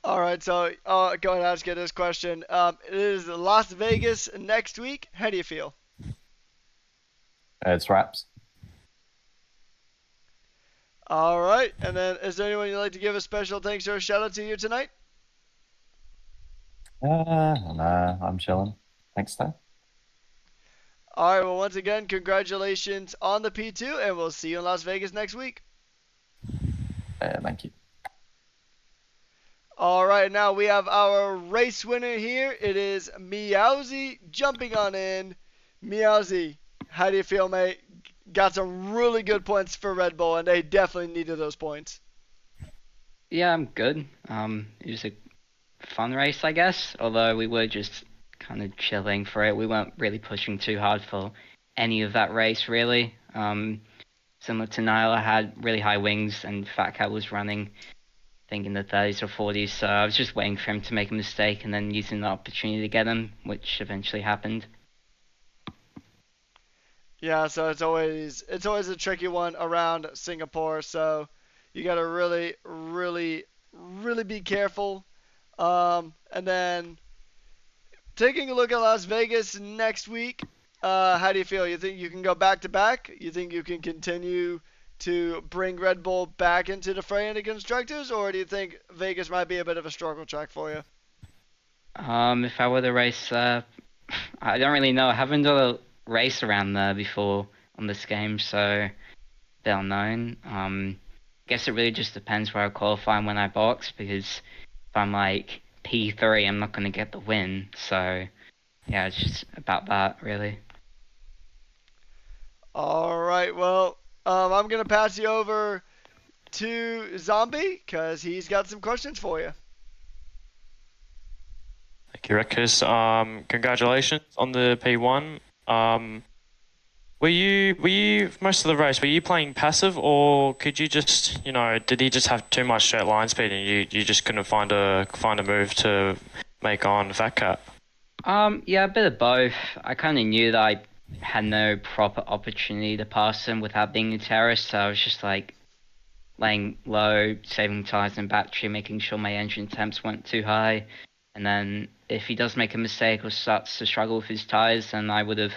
All right, so go ahead and ask you this question. It is Las Vegas next week. How do you feel? It's wraps. All right, and then is there anyone you'd like to give a special thanks or a shout out to here tonight? Nah, I'm chilling. Thanks, though. All right, well, once again, congratulations on the P2, and we'll see you in Las Vegas next week. Thank you. All right, now we have our race winner here. It is Meowsy jumping on in. Meowsy, how do you feel, mate? Got some really good points for Red Bull, and they definitely needed those points. Yeah, I'm good. It was a fun race, I guess. Although we were just kind of chilling for it. We weren't really pushing too hard for any of that race, really. Similar to Niall, I had really high wings, and Fat Cat was running, I think, in the 30s or 40s. So I was just waiting for him to make a mistake and then using the opportunity to get him, which eventually happened. Yeah, so it's always a tricky one around Singapore. So you got to really, really, really be careful. And then taking a look at Las Vegas next week, how do you feel? You think you can go back to back? You think you can continue to bring Red Bull back into the fray in the constructors, or do you think Vegas might be a bit of a struggle track for you? If I were to race, I don't really know. I haven't done a race around there before on this game, so bit unknown. Guess it really just depends where I qualify and when I box, because if I'm like P3, I'm not going to get the win. So yeah, it's just about that, really. All right, well, I'm going to pass you over to Zombie because he's got some questions for you. Thank you, Rekkers. Congratulations on the P1. Were you most of the race? Were you playing passive, or could you just did he just have too much straight line speed and you just couldn't find a move to make on Fat Cat? Yeah, a bit of both. I kind of knew that I had no proper opportunity to pass him without being a terrorist, so I was just like laying low, saving tires and battery, making sure my engine temps weren't too high. And then if he does make a mistake or starts to struggle with his tires, then I would have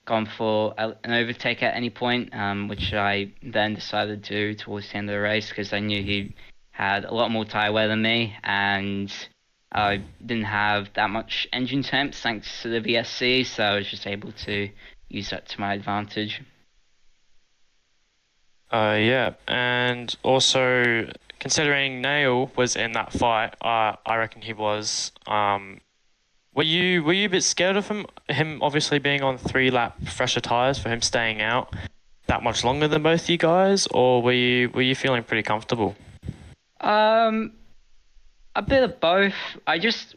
gone for an overtake at any point, which I then decided to do towards the end of the race because I knew he had a lot more tire wear than me, and I didn't have that much engine temps thanks to the VSC, so I was just able to use that to my advantage. Yeah, and also considering Nail was in that fight, I reckon he was. Were you a bit scared of him obviously being on 3-lap fresher tires, for him staying out that much longer than both you guys, or were you feeling pretty comfortable? A bit of both. I just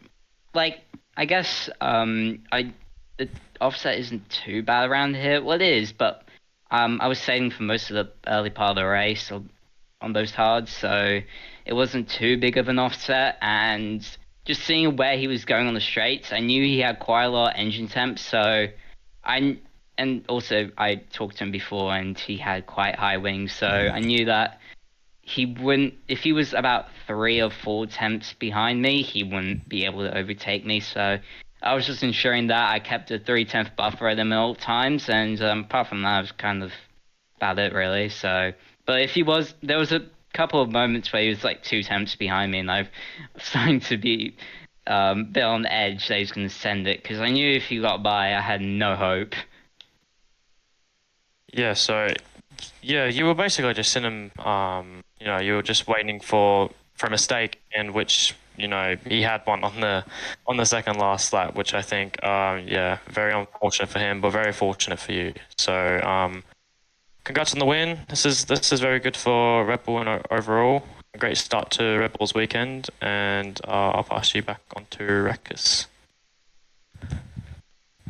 I guess the offset isn't too bad around here. Well, it is, but I was saving for most of the early part of the race on those hards, so it wasn't too big of an offset. And just seeing where he was going on the straights, I knew he had quite a lot of engine temp, so and also I talked to him before and he had quite high wings, so I knew that he wouldn't, if he was about 3 or 4 temps behind me, he wouldn't be able to overtake me, so I was just ensuring that I kept a 3/10 buffer at him at all times, and apart from that, it was kind of about it really, so, but if he was, there was a couple of moments where he was like 2 temps behind me, and I was starting to be a bit on the edge that he was going to send it, because I knew if he got by, I had no hope. Yeah, so yeah, you were basically just sitting you know, you were just waiting for a mistake in which, you know, he had one on the second last lap, which I think yeah, very unfortunate for him, but very fortunate for you. So congrats on the win. This is very good for Red Bull and overall. A great start to Red Bull's weekend, and I'll pass you back on to Rekus.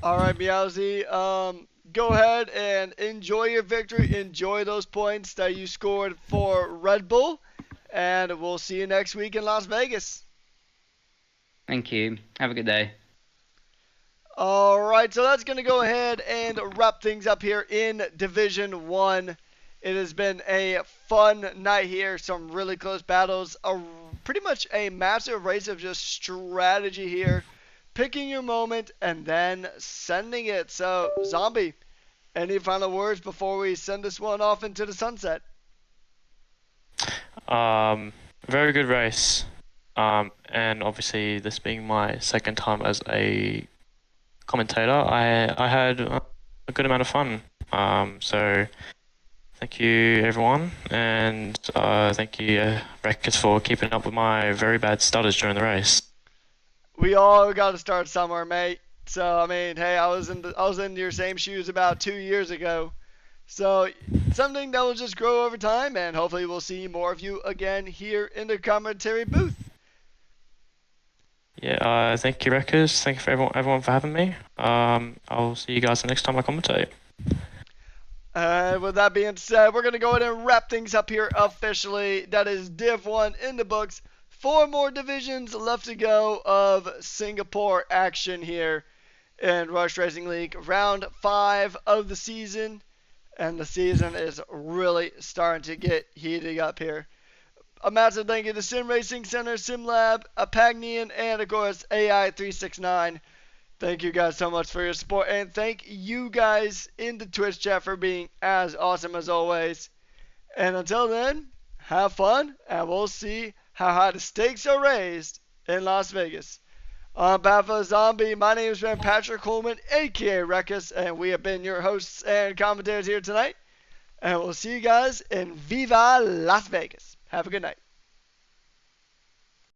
All right, Meowsy. Go ahead and enjoy your victory. Enjoy those points that you scored for Red Bull, and we'll see you next week in Las Vegas. Thank you. Have a good day. All right, so that's going to go ahead and wrap things up here in Division 1. It has been a fun night here, some really close battles, pretty much a massive race of just strategy here, picking your moment and then sending it. So, Zombie, any final words before we send this one off into the sunset? Very good race. And obviously this being my second time as a commentator, I had a good amount of fun. So thank you everyone, and thank you Rekus for keeping up with my very bad stutters during the race. We all got to start somewhere, mate. So I mean, hey, I was in your same shoes about 2 years ago. So something that will just grow over time, and hopefully we'll see more of you again here in the commentary booth. Yeah, thank you Rekus. Thank you for everyone for having me. I'll see you guys the next time I commentate. With that being said, we're going to go ahead and wrap things up here officially. That is Div 1 in the books. 4 more divisions left to go of Singapore action here in Rush Racing League. Round 5 of the season. And the season is really starting to get heated up here. A massive thank you to Sim Racing Center, SimLab, Apagnian, and of course AI369. Thank you guys so much for your support, and thank you guys in the Twitch chat for being as awesome as always. And until then, have fun, and we'll see how high the stakes are raised in Las Vegas. On behalf of Zombie, my name has been Patrick Coleman, aka Rekus, and we have been your hosts and commentators here tonight. And we'll see you guys in Viva Las Vegas. Have a good night.